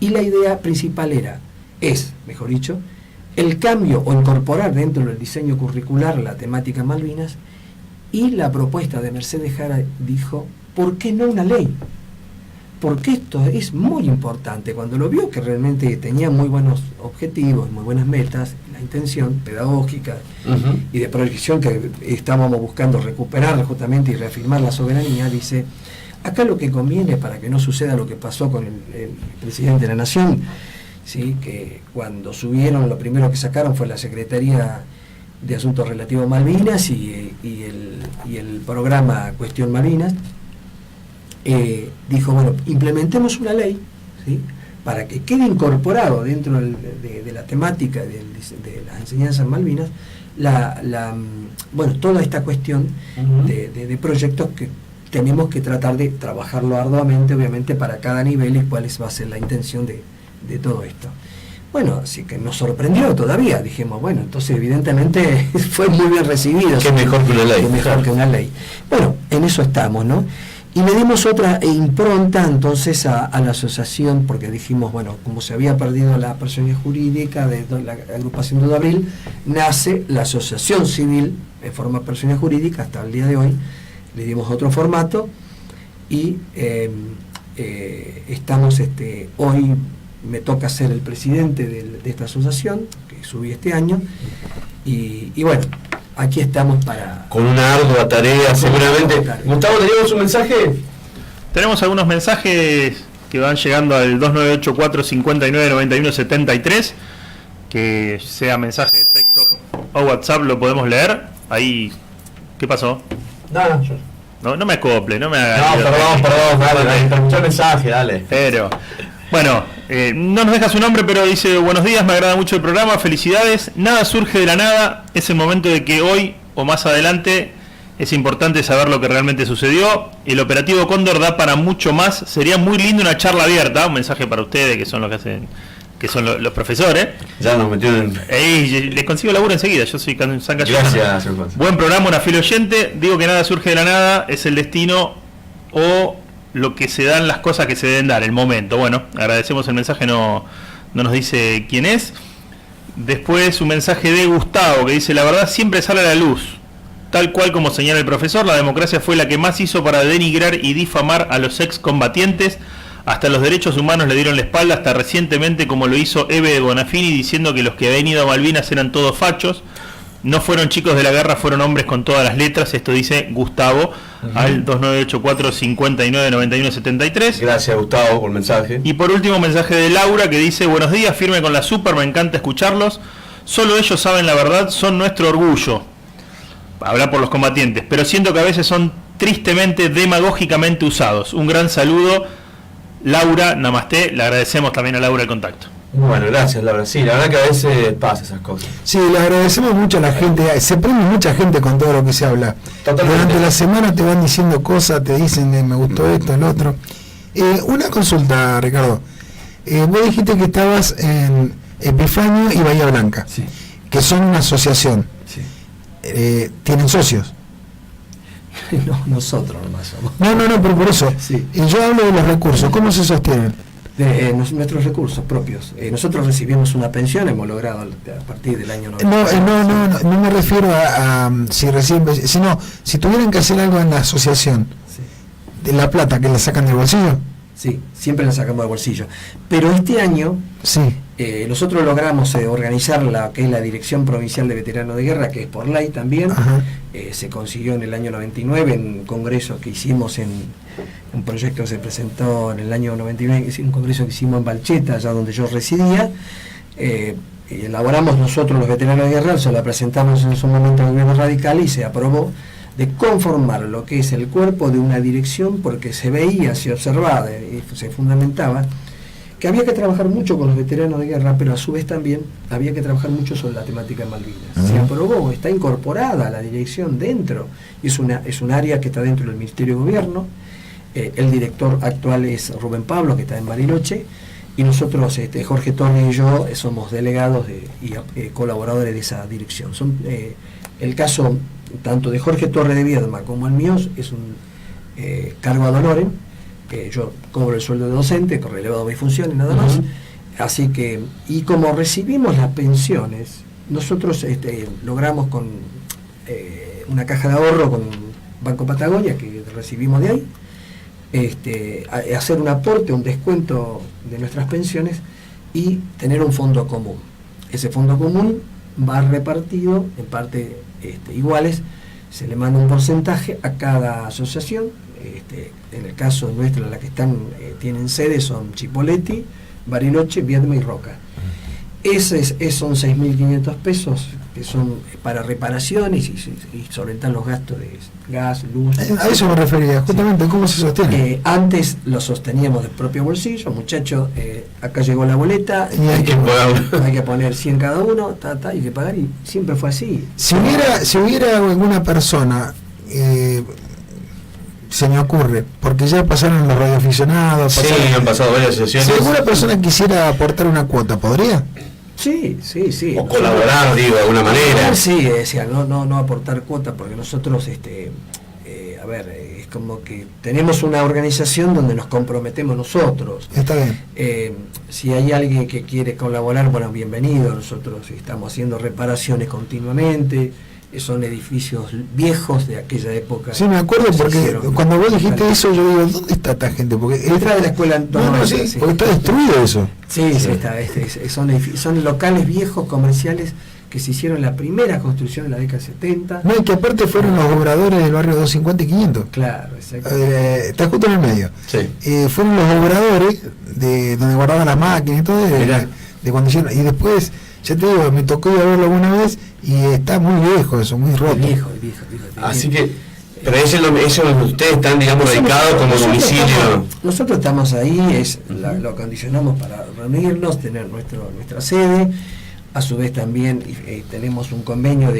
y la idea principal es, mejor dicho, el cambio o incorporar dentro del diseño curricular la temática Malvinas, y la propuesta de Mercedes Jara dijo, ¿por qué no una ley? Porque esto es muy importante. Cuando lo vio, que realmente tenía muy buenos objetivos, muy buenas metas, la intención pedagógica y de proyección que estábamos buscando recuperar justamente y reafirmar la soberanía, dice, acá lo que conviene para que no suceda lo que pasó con el presidente de la Nación, ¿sí? Que cuando subieron, lo primero que sacaron fue la Secretaría de Asuntos Relativos a Malvinas y el programa Cuestión Malvinas, dijo, bueno, implementemos una ley, ¿sí? Para que quede incorporado dentro de la temática de las enseñanzas Malvinas, toda esta cuestión de proyectos que tenemos que tratar de trabajarlo arduamente, obviamente, para cada nivel y cuál va a ser la intención de todo esto. Bueno, así que nos sorprendió todavía, dijimos, bueno, entonces evidentemente fue muy bien recibido. Qué mejor que una ley. Qué mejor que una ley. Bueno, en eso estamos, ¿no? Y le dimos otra impronta entonces a la asociación, porque dijimos, bueno, como se había perdido la personalidad jurídica de la agrupación 2 de abril, nace la asociación civil en forma de personalidad jurídica hasta el día de hoy. Le dimos otro formato y estamos, hoy me toca ser el presidente de esta asociación, que subí este año, y bueno, aquí estamos con una ardua tarea, seguramente. Gustavo, ¿teníamos un mensaje? Tenemos algunos mensajes que van llegando al 2984-599173, que sea mensaje de texto o WhatsApp, lo podemos leer. Ahí, ¿qué pasó? Nada, no me acople, no me haga. No, perdón, dale, escucha el mensaje, dale. Pero, bueno, no nos deja su nombre, pero dice, buenos días, me agrada mucho el programa, felicidades, nada surge de la nada, es el momento de que hoy o más adelante es importante saber lo que realmente sucedió, el operativo Cóndor da para mucho más, sería muy lindo una charla abierta, un mensaje para ustedes que son los que hacen, que son los profesores. Ya nos metieron en... les consigo laburo enseguida, yo soy San Cayetano. Gracias. Buen programa, una fiel oyente, digo que nada surge de la nada, es el destino o lo que se dan, las cosas que se deben dar, el momento. Bueno, agradecemos el mensaje, no nos dice quién es. Después un mensaje de Gustavo que dice, la verdad siempre sale a la luz, tal cual como señala el profesor, la democracia fue la que más hizo para denigrar y difamar a los excombatientes, hasta los derechos humanos le dieron la espalda, hasta recientemente como lo hizo Eve de Bonafini diciendo que los que habían ido a Malvinas eran todos fachos. No fueron chicos de la guerra, fueron hombres con todas las letras. Esto dice Gustavo al 2984-599173. Gracias, Gustavo, por el mensaje. Y por último, mensaje de Laura que dice, buenos días, firme con la super, me encanta escucharlos. Solo ellos saben la verdad, son nuestro orgullo. Habla por los combatientes, pero siento que a veces son tristemente, demagógicamente usados. Un gran saludo, Laura, namaste. Le agradecemos también a Laura el contacto. Bueno, gracias Laura. Sí, la verdad que a veces pasa esas cosas. Sí, le agradecemos mucho a la gente, se prende mucha gente con todo lo que se habla. Totalmente. Durante la semana te van diciendo cosas, te dicen me gustó esto, el otro. Una consulta, Ricardo. Vos dijiste que estabas en Epifanio y Bahía Blanca, Sí. que son una asociación. Sí. ¿Tienen socios? No, nosotros nomás somos. No, pero por eso. Sí. Yo hablo de los recursos, ¿cómo se sostienen? Nuestros recursos propios. Nosotros recibimos una pensión, hemos logrado a partir del año 90. No me refiero a si reciben, sino si tuvieran que hacer algo en la asociación, Sí. de la plata que le sacan del bolsillo. Sí, siempre la sacamos del bolsillo. Pero este año Sí. nosotros logramos organizar la que es la Dirección Provincial de Veteranos de Guerra, que es por ley también. Ajá. Se consiguió en el año 99 en un congreso que hicimos un proyecto que se presentó en el año 99, un congreso que hicimos en Balcheta, allá donde yo residía. Elaboramos nosotros los veteranos de guerra, se la presentamos en su momento al gobierno radical y se aprobó de conformar lo que es el cuerpo de una dirección, porque se veía, se observaba y se fundamentaba que había que trabajar mucho con los veteranos de guerra, pero a su vez también había que trabajar mucho sobre la temática de Malvinas. Se aprobó, está incorporada a la dirección dentro, es un área que está dentro del Ministerio de Gobierno. El director actual es Rubén Pablo, que está en Bariloche, y nosotros, Jorge Torres y yo, somos delegados y colaboradores de esa dirección. El caso tanto de Jorge Torres de Viedma como el mío es un cargo ad honorem. Yo cobro el sueldo de docente, con relevado mis funciones nada más. Así que, y como recibimos las pensiones, nosotros logramos con una caja de ahorro con Banco Patagonia, que recibimos de ahí, hacer un aporte, un descuento de nuestras pensiones y tener un fondo común. Ese fondo común va repartido en partes iguales, se le manda un porcentaje a cada asociación. En el caso nuestro, la que tienen sede son Chipoleti, Bariloche, Viedma y Roca. Son 6.500 pesos que son para reparaciones y solventar los gastos de gas, luz. A eso me refería, justamente, sí. ¿Cómo se sostiene? Antes lo sosteníamos del propio bolsillo, muchachos, acá llegó la boleta, y hay que poner 100 cada uno, hay que pagar, y siempre fue así. Si hubiera alguna persona, se me ocurre, porque ya pasaron los radioaficionados, sí, han pasado varias sesiones. Si alguna persona quisiera aportar una cuota, ¿podría? Sí. O colaborar, digo, de alguna manera. Sí, no aportar cuota, porque nosotros, es como que tenemos una organización donde nos comprometemos nosotros. Está bien. Si hay alguien que quiere colaborar, bueno, bienvenido. Nosotros estamos haciendo reparaciones continuamente. Son edificios viejos de aquella época. Sí, me acuerdo, porque cuando vos dijiste eso, yo digo, ¿dónde está esta gente? Porque detrás de la escuela sí, porque está destruido eso. Sí, son locales viejos comerciales que se hicieron la primera construcción en la década 70. No, y que aparte fueron los obradores del barrio 250 y 500. Claro, exacto. Está justo en el medio. Sí. Fueron los obradores de donde guardaban las máquinas y todo, de cuando hicieron. Y después, ya te digo, me tocó ir a verlo alguna vez y está muy viejo eso, muy roto. Viejo. Así que, pero eso es lo que ustedes están, digamos, dedicados como domicilio. Nosotros estamos ahí, lo acondicionamos para reunirnos, tener nuestra sede. A su vez también tenemos un convenio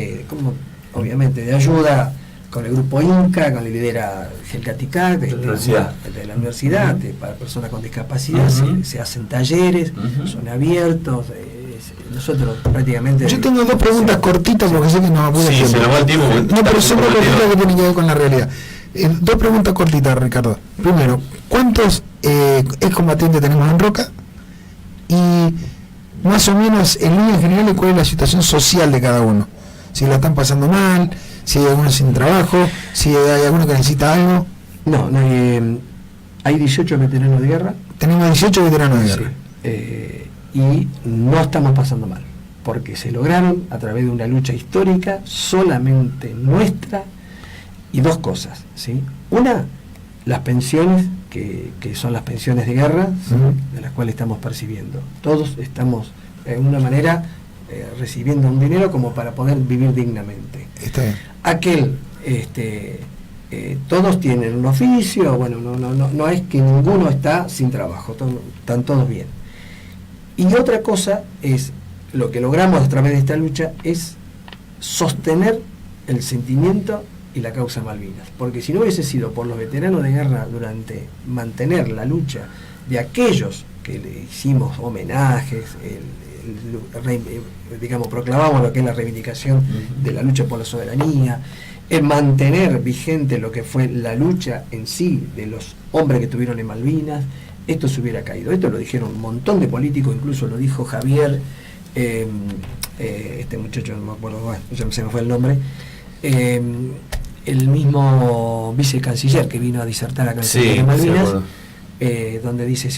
obviamente de ayuda con el grupo INCA, con la lidera Gelcaticá, de la universidad, para personas con discapacidad. Se hacen talleres, son abiertos. Nosotros prácticamente... Yo tengo dos preguntas cortitas porque sé que no puede ser. Sí, se nos va el tiempo. No, pero son dos cortitas que tienen que ver con la realidad. Dos preguntas cortitas, Ricardo. Primero, ¿cuántos excombatientes tenemos en Roca? Y más o menos, en líneas generales, ¿cuál es la situación social de cada uno? Si la están pasando mal, si hay alguno sin trabajo, si hay alguno que necesita algo. No, hay 18 veteranos de guerra. Tenemos 18 veteranos de guerra. Sí. Y no estamos pasando mal, porque se lograron a través de una lucha histórica solamente nuestra, y dos cosas, ¿sí? Una, las pensiones, que son las pensiones de guerra, ¿sí? De las cuales estamos percibiendo. Todos estamos, de alguna manera, recibiendo un dinero como para poder vivir dignamente. Todos tienen un oficio, bueno, no es que ninguno está sin trabajo, están todos bien. Y otra cosa es, lo que logramos a través de esta lucha es sostener el sentimiento y la causa Malvinas, porque si no hubiese sido por los veteranos de guerra durante mantener la lucha de aquellos que le hicimos homenajes, digamos, proclamamos lo que es la reivindicación de la lucha por la soberanía, el mantener vigente lo que fue la lucha en sí de los hombres que estuvieron en Malvinas, esto se hubiera caído. Esto lo dijeron un montón de políticos, incluso lo dijo Javier, este muchacho, no me acuerdo, bueno, ya se me fue el nombre, el mismo vicecanciller que vino a disertar acá en Malvinas, donde dice,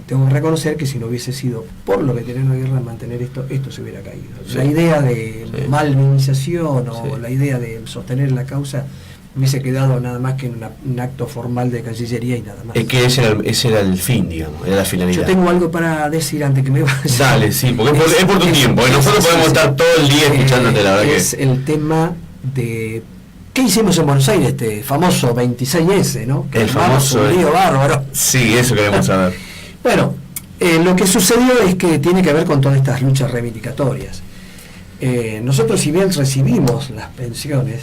tengo que reconocer que si no hubiese sido por los veteranos de guerra mantener esto se hubiera caído. La idea de malvinización o la idea de sostener la causa hubiese quedado nada más que en un acto formal de Cancillería y nada más. Es que ese era el fin, digamos, era la finalidad. Yo tengo algo para decir antes que me vaya. Dale, sí, porque es por tu tiempo. Nosotros podemos estar todo el día escuchándote, la verdad. Es el tema de... ¿Qué hicimos en Buenos Aires? Este famoso 26S, ¿no? El famoso... Un lío bárbaro. Sí, eso queremos saber. Bueno, lo que sucedió es que tiene que ver con todas estas luchas reivindicatorias. Nosotros, si bien recibimos las pensiones,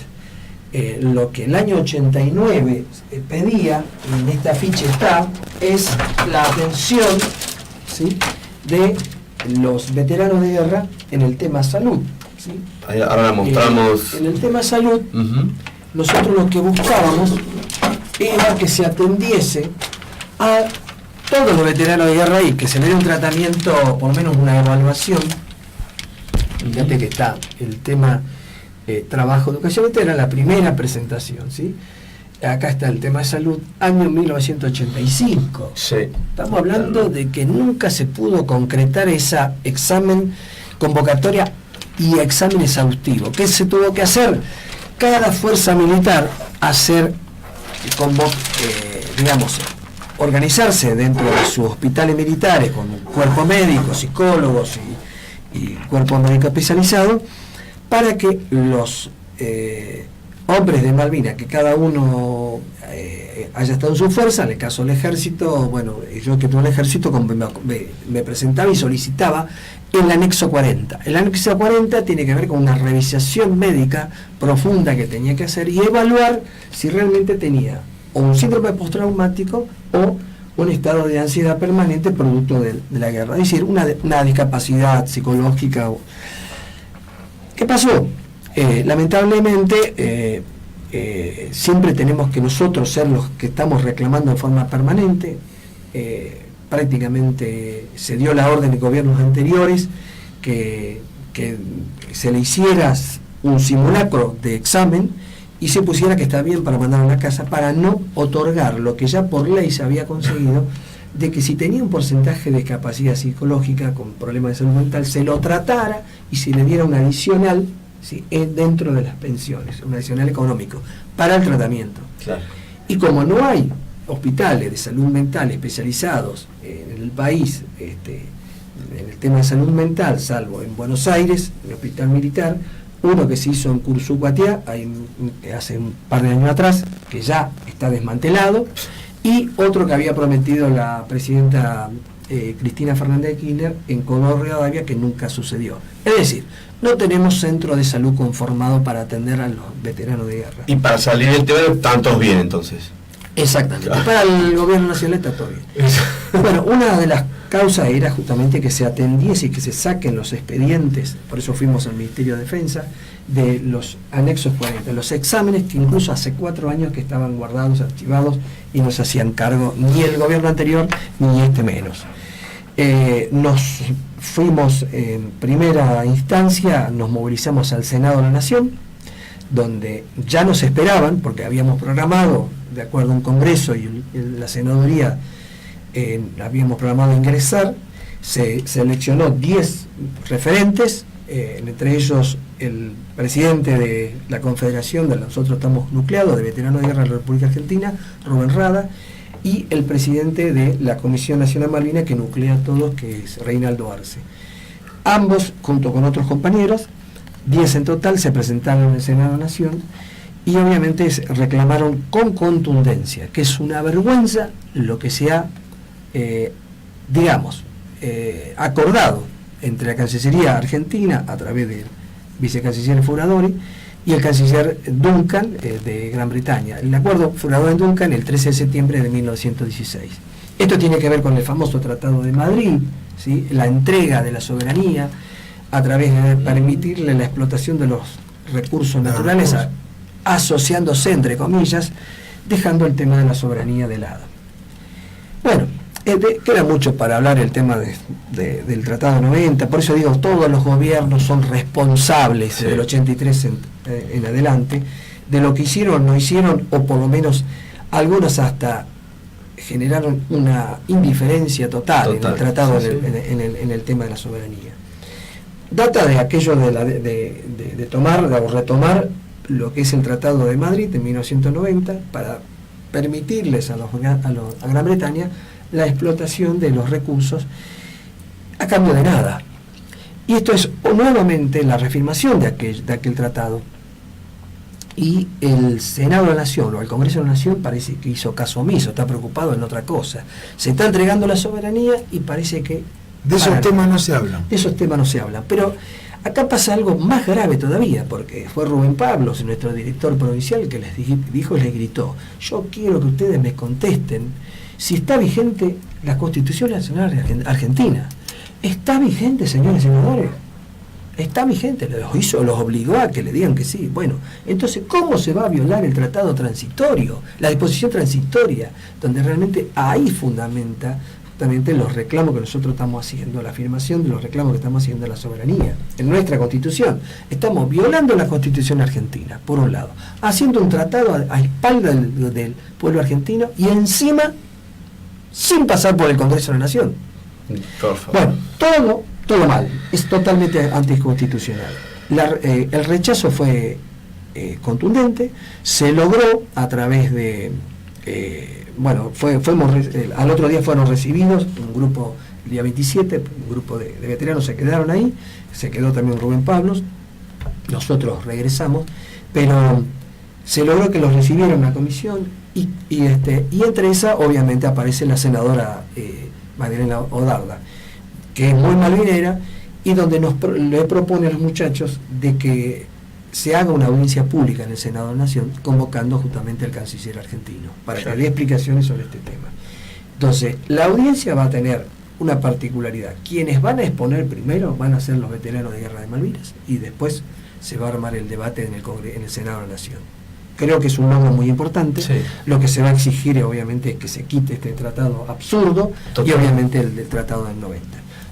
lo que el año 89 pedía, en esta ficha está, es la atención, ¿sí?, de los veteranos de guerra en el tema salud, ¿sí? Ahora la mostramos. En el tema salud, nosotros lo que buscábamos era que se atendiese a todos los veteranos de guerra y que se le dé un tratamiento, por lo menos una evaluación. Fíjate que está el tema trabajo, educación, esta era la primera presentación, ¿sí? Acá está el tema de salud, año 1985. Sí. Estamos hablando de que nunca se pudo concretar esa examen, convocatoria y examen exhaustivo. ¿Qué se tuvo que hacer? Cada fuerza militar hacer, digamos, organizarse dentro de sus hospitales militares con un cuerpo médico, psicólogos y cuerpo médico especializado, para que los hombres de Malvinas, que cada uno haya estado en su fuerza, en el caso del ejército, bueno, yo que tuve el ejército me presentaba y solicitaba el anexo 40. El anexo 40 tiene que ver con una revisación médica profunda que tenía que hacer y evaluar si realmente tenía o un síndrome postraumático o un estado de ansiedad permanente producto de la guerra, es decir, una discapacidad psicológica. ¿Qué pasó? Lamentablemente siempre tenemos que nosotros ser los que estamos reclamando en forma permanente. Prácticamente se dio la orden de gobiernos anteriores que se le hiciera un simulacro de examen y se pusiera que está bien para mandar a la casa, para no otorgar lo que ya por ley se había conseguido, de que si tenía un porcentaje de discapacidad psicológica con problemas de salud mental, se lo tratara y se le diera un adicional, ¿sí?, dentro de las pensiones, un adicional económico para el tratamiento. Claro. Y como no hay hospitales de salud mental especializados en el país, en el tema de salud mental, salvo en Buenos Aires, el hospital militar, uno que se hizo en Cursucuatiá hace un par de años atrás, que ya está desmantelado, y otro que había prometido la presidenta Cristina Fernández de Kirchner en Comodoro Rivadavia, que nunca sucedió. Es decir, no tenemos centro de salud conformado para atender a los veteranos de guerra. Y para salir del tema están todos bien, entonces. Exactamente. Para el gobierno nacional está todo bien. Bueno, una de las causas era justamente que se atendiese y que se saquen los expedientes, por eso fuimos al Ministerio de Defensa, de los anexos 40, los exámenes que incluso hace 4 años que estaban guardados, archivados, y no se hacían cargo ni el gobierno anterior ni este menos. Nos fuimos en primera instancia, nos movilizamos al Senado de la Nación, donde ya nos esperaban, porque habíamos programado, de acuerdo a un congreso y la senaduría, habíamos programado ingresar. Se seleccionó 10 referentes, entre ellos el presidente de la Confederación, de nosotros estamos nucleados, de Veteranos de Guerra de la República Argentina, Rubén Rada, y el presidente de la Comisión Nacional Malvinas, que nuclea a todos, que es Reinaldo Arce. Ambos, junto con otros compañeros, 10 en total, se presentaron en el Senado de la Nación y obviamente reclamaron con contundencia que es una vergüenza lo que se ha, acordado entre la Cancillería Argentina, a través del vicecanciller Furadori, y el canciller Duncan de Gran Bretaña. El acuerdo Furadori en Duncan el 13 de septiembre de 1916. Esto tiene que ver con el famoso Tratado de Madrid, ¿sí? La entrega de la soberanía a través de permitirle la explotación de los recursos naturales, asociándose, entre comillas, dejando el tema de la soberanía de lado. Bueno, queda mucho para hablar el tema del Tratado 90, por eso digo, todos los gobiernos son responsables del 83 en adelante de lo que hicieron o no hicieron, o por lo menos algunos hasta generaron una indiferencia total en el tratado, en el tema de la soberanía. Data de aquello de retomar lo que es el Tratado de Madrid de 1990 para permitirles a Gran Bretaña la explotación de los recursos a cambio de nada. Y esto es nuevamente la reafirmación de aquel tratado. Y el Senado de la Nación o el Congreso de la Nación parece que hizo caso omiso, está preocupado en otra cosa. Se está entregando la soberanía y parece que... De esos temas no se hablan. De esos temas no se hablan. Pero acá pasa algo más grave todavía, porque fue Rubén Pablos, nuestro director provincial, que les les gritó: yo quiero que ustedes me contesten si está vigente la Constitución Nacional Argentina. ¿Está vigente, señores senadores? Está vigente, los obligó a que le digan que sí. Bueno, entonces, ¿cómo se va a violar el tratado transitorio, la disposición transitoria, donde realmente ahí fundamenta justamente los reclamos que nosotros estamos haciendo, la afirmación de los reclamos que estamos haciendo a la soberanía en nuestra Constitución? Estamos violando la Constitución argentina, por un lado, haciendo un tratado a espalda del pueblo argentino y encima sin pasar por el Congreso de la Nación. Bueno, todo mal, es totalmente anticonstitucional. El rechazo fue contundente, se logró a través de, al otro día fueron recibidos un grupo, el día 27, un grupo de veteranos se quedaron ahí, se quedó también Rubén Pablos, nosotros regresamos, pero se logró que los recibieran en la comisión y entre esa obviamente aparece la senadora Magdalena Odarda, que es muy malvinera, y donde le propone a los muchachos de que se haga una audiencia pública en el Senado de la Nación, convocando justamente al canciller argentino, para que dé explicaciones sobre este tema. Entonces, la audiencia va a tener una particularidad. Quienes van a exponer primero van a ser los veteranos de Guerra de Malvinas, y después se va a armar el debate en el Senado de la Nación. Creo que es un logro muy importante. Sí. Lo que se va a exigir, obviamente, es que se quite este tratado absurdo. Total. Y obviamente el del tratado del 90.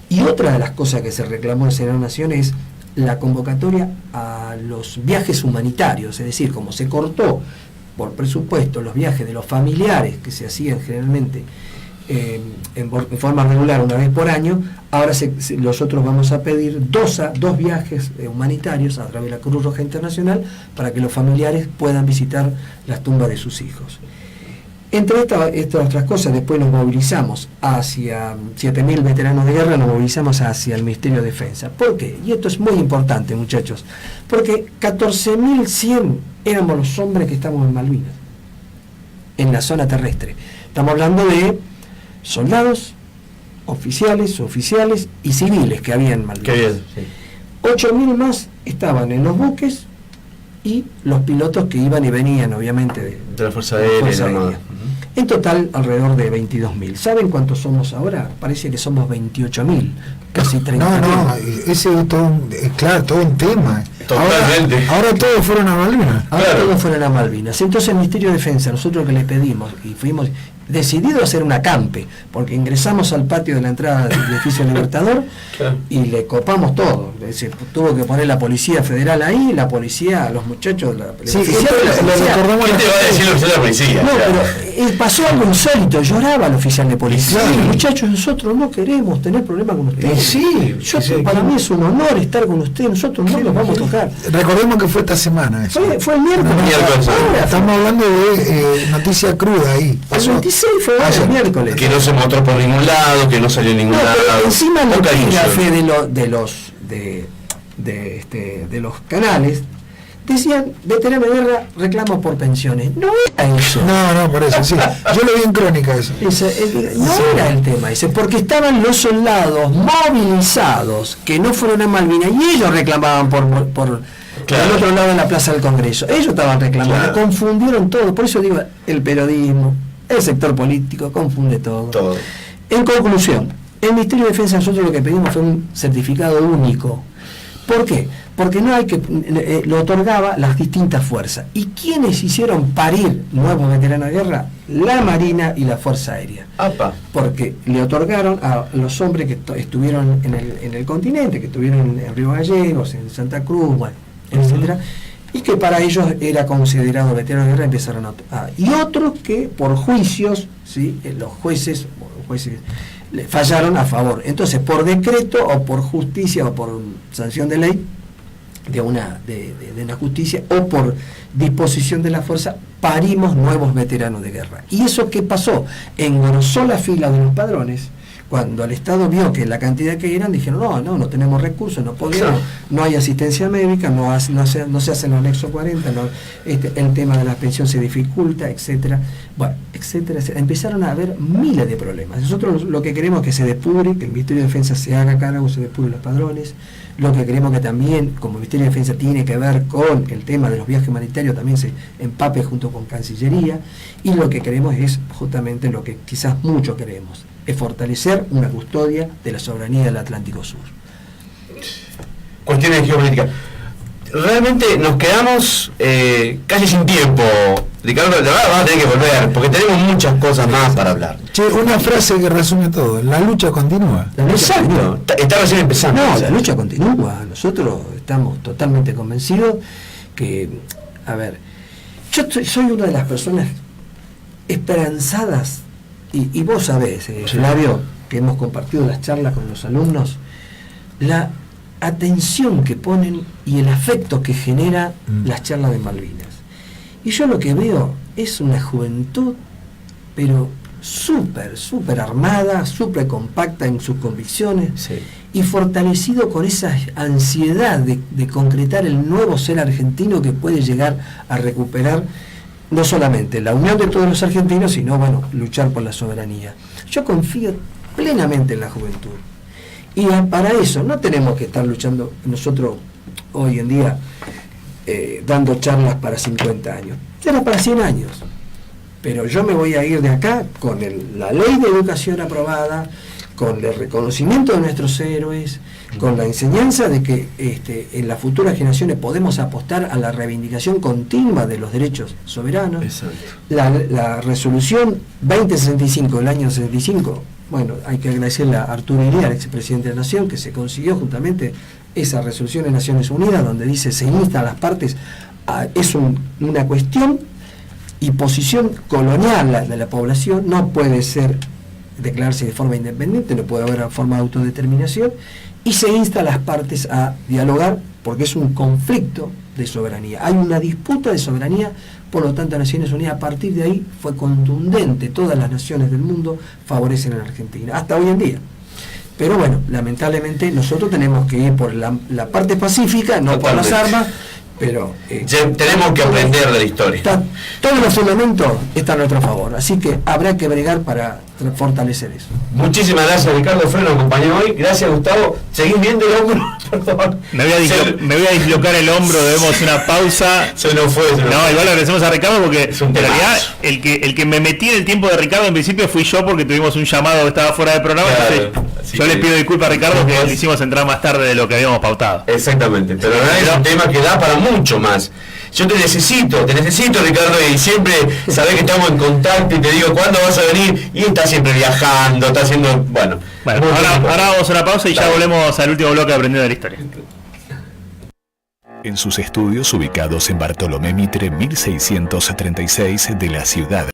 Y otra de las cosas que se reclamó en el Senado de la Nación es la convocatoria a los viajes humanitarios, es decir, como se cortó por presupuesto los viajes de los familiares que se hacían generalmente en forma regular una vez por año, ahora nosotros vamos a pedir dos viajes humanitarios a través de la Cruz Roja Internacional para que los familiares puedan visitar las tumbas de sus hijos. Entre estas otras cosas, después nos movilizamos hacia 7.000 veteranos de guerra, nos movilizamos hacia el Ministerio de Defensa. ¿Por qué? Y esto es muy importante, muchachos, porque 14.100 éramos los hombres que estamos en Malvinas, en la zona terrestre. Estamos hablando de soldados, oficiales y civiles que había en Malvinas. Qué bien, sí. 8.000 más estaban en los buques y los pilotos que iban y venían, obviamente, de la Fuerza Aérea. En total, alrededor de 22.000. ¿Saben cuántos somos ahora? Parece que somos 28.000, casi 30.000. No, ese es todo un tema. Totalmente. Ahora todos fueron a Malvinas. Todos fueron a Malvinas. Entonces el Ministerio de Defensa, nosotros lo que le pedimos, y fuimos decididos a hacer un acampe, porque ingresamos al patio de la entrada del edificio Libertador y le copamos todo. Se tuvo que poner la Policía Federal ahí, la policía, los muchachos, la sí, oficial de la policía. ¿Qué te va a decir el oficial de la policía? No, pero pasó algo insólito, lloraba el oficial de policía. Sí. Muchachos, nosotros no queremos tener problemas con ustedes. Para mí es un honor estar con ustedes, nosotros no los vamos a tocar. Recordemos que fue esta semana eso. Fue el miércoles. Estamos hablando de noticia cruda ahí. El 26 fue el miércoles. Que no se mostró por ningún lado, que no salió en ningún lado. Encima la fe de los canales decían, veterano de guerra, reclamos por pensiones. No era eso. No, por eso, sí. Yo lo vi en crónica eso. No era el tema ese, porque estaban los soldados movilizados que no fueron a Malvinas y ellos reclamaban por el otro lado de la Plaza del Congreso. Ellos estaban reclamando, confundieron todo. Por eso digo, el periodismo, el sector político, confunde todo. En conclusión, el Ministerio de Defensa, nosotros lo que pedimos fue un certificado único. ¿Por qué? Porque no hay que lo otorgaba las distintas fuerzas. ¿Y quiénes hicieron parir nuevos veteranos de guerra? La Marina y la Fuerza Aérea. ¡Apa! Porque le otorgaron a los hombres que estuvieron en el continente, que estuvieron en Río Gallegos, en Santa Cruz, bueno, etcétera, y que para ellos era considerado veterano de guerra, empezaron y otros que por juicios, ¿sí? Los jueces le fallaron a favor. Entonces, por decreto o por justicia o por sanción de ley de una justicia o por disposición de la fuerza, parimos nuevos veteranos de guerra. ¿Y eso qué pasó? Engrosó la fila de los padrones. Cuando el Estado vio que la cantidad que eran, dijeron, no tenemos recursos, no podemos, no hay asistencia médica, no se hacen los anexos 40, el tema de la pensión se dificulta, etcétera. Bueno, etcétera. Empezaron a haber miles de problemas. Nosotros lo que queremos es que se depure, que el Ministerio de Defensa se haga cargo, se depure los padrones. Lo que queremos que también, como el Ministerio de Defensa tiene que ver con el tema de los viajes humanitarios, también se empape junto con Cancillería. Y lo que queremos es justamente lo que quizás mucho queremos, es fortalecer una custodia de la soberanía del Atlántico Sur. Cuestiones de geopolítica. Realmente nos quedamos casi sin tiempo, Ricardo. La verdad vamos a tener que volver, porque tenemos muchas cosas más para hablar. Che, una frase que resume todo: la lucha continúa. Exacto. Está recién empezando. No, la lucha continúa. Nosotros estamos totalmente convencidos que, a ver, yo soy una de las personas esperanzadas, y vos sabés, Flavio, que hemos compartido las charlas con los alumnos, la atención que ponen y el afecto que genera las charlas de Malvinas. Y yo lo que veo es una juventud, pero súper armada, súper compacta en sus convicciones, y fortalecido con esa ansiedad de concretar el nuevo ser argentino que puede llegar a recuperar no solamente la unión de todos los argentinos, sino, luchar por la soberanía. Yo confío plenamente en la juventud. Y para eso no tenemos que estar luchando nosotros hoy en día dando charlas para 50 años. Será para 100 años. Pero yo me voy a ir de acá con la ley de educación aprobada, con el reconocimiento de nuestros héroes, con la enseñanza de que en las futuras generaciones podemos apostar a la reivindicación continua de los derechos soberanos. La resolución 2065 del año 65, hay que agradecerle a Arturo Illia, el expresidente de la Nación, que se consiguió justamente esa resolución de Naciones Unidas, donde dice se insta a las partes, es una cuestión y posición colonial de la población, no puede declararse de forma independiente, no puede haber forma de autodeterminación, y se insta a las partes a dialogar porque es un conflicto de soberanía. Hay una disputa de soberanía, por lo tanto Naciones Unidas a partir de ahí fue contundente, todas las naciones del mundo favorecen a la Argentina, hasta hoy en día. Pero lamentablemente nosotros tenemos que ir por la parte pacífica, no por las armas, pero tenemos que aprender de la historia. Todos los fundamentos están a nuestro favor, así que habrá que bregar para fortalecer eso. Muchísimas gracias, Ricardo Freno, nos acompañó hoy. Gracias, Gustavo. ¿Seguís viendo el hombro? Perdón. Me voy a dislocar el hombro, debemos una pausa. Se nos fue. No, igual le agradecemos a Ricardo porque en realidad el que me metí en el tiempo de Ricardo en principio fui yo, porque tuvimos un llamado que estaba fuera del programa. Claro, yo le pido disculpas a Ricardo que le hicimos entrar más tarde de lo que habíamos pautado. Exactamente, pero es un tema que da para mucho más. Yo te necesito, Ricardo, y siempre sabés que estamos en contacto y te digo cuándo vas a venir, y estás siempre viajando, está haciendo, ahora vamos a una pausa y ya volvemos al último bloque de Aprendiendo de la Historia. En sus estudios ubicados en Bartolomé Mitre 1636 de la ciudad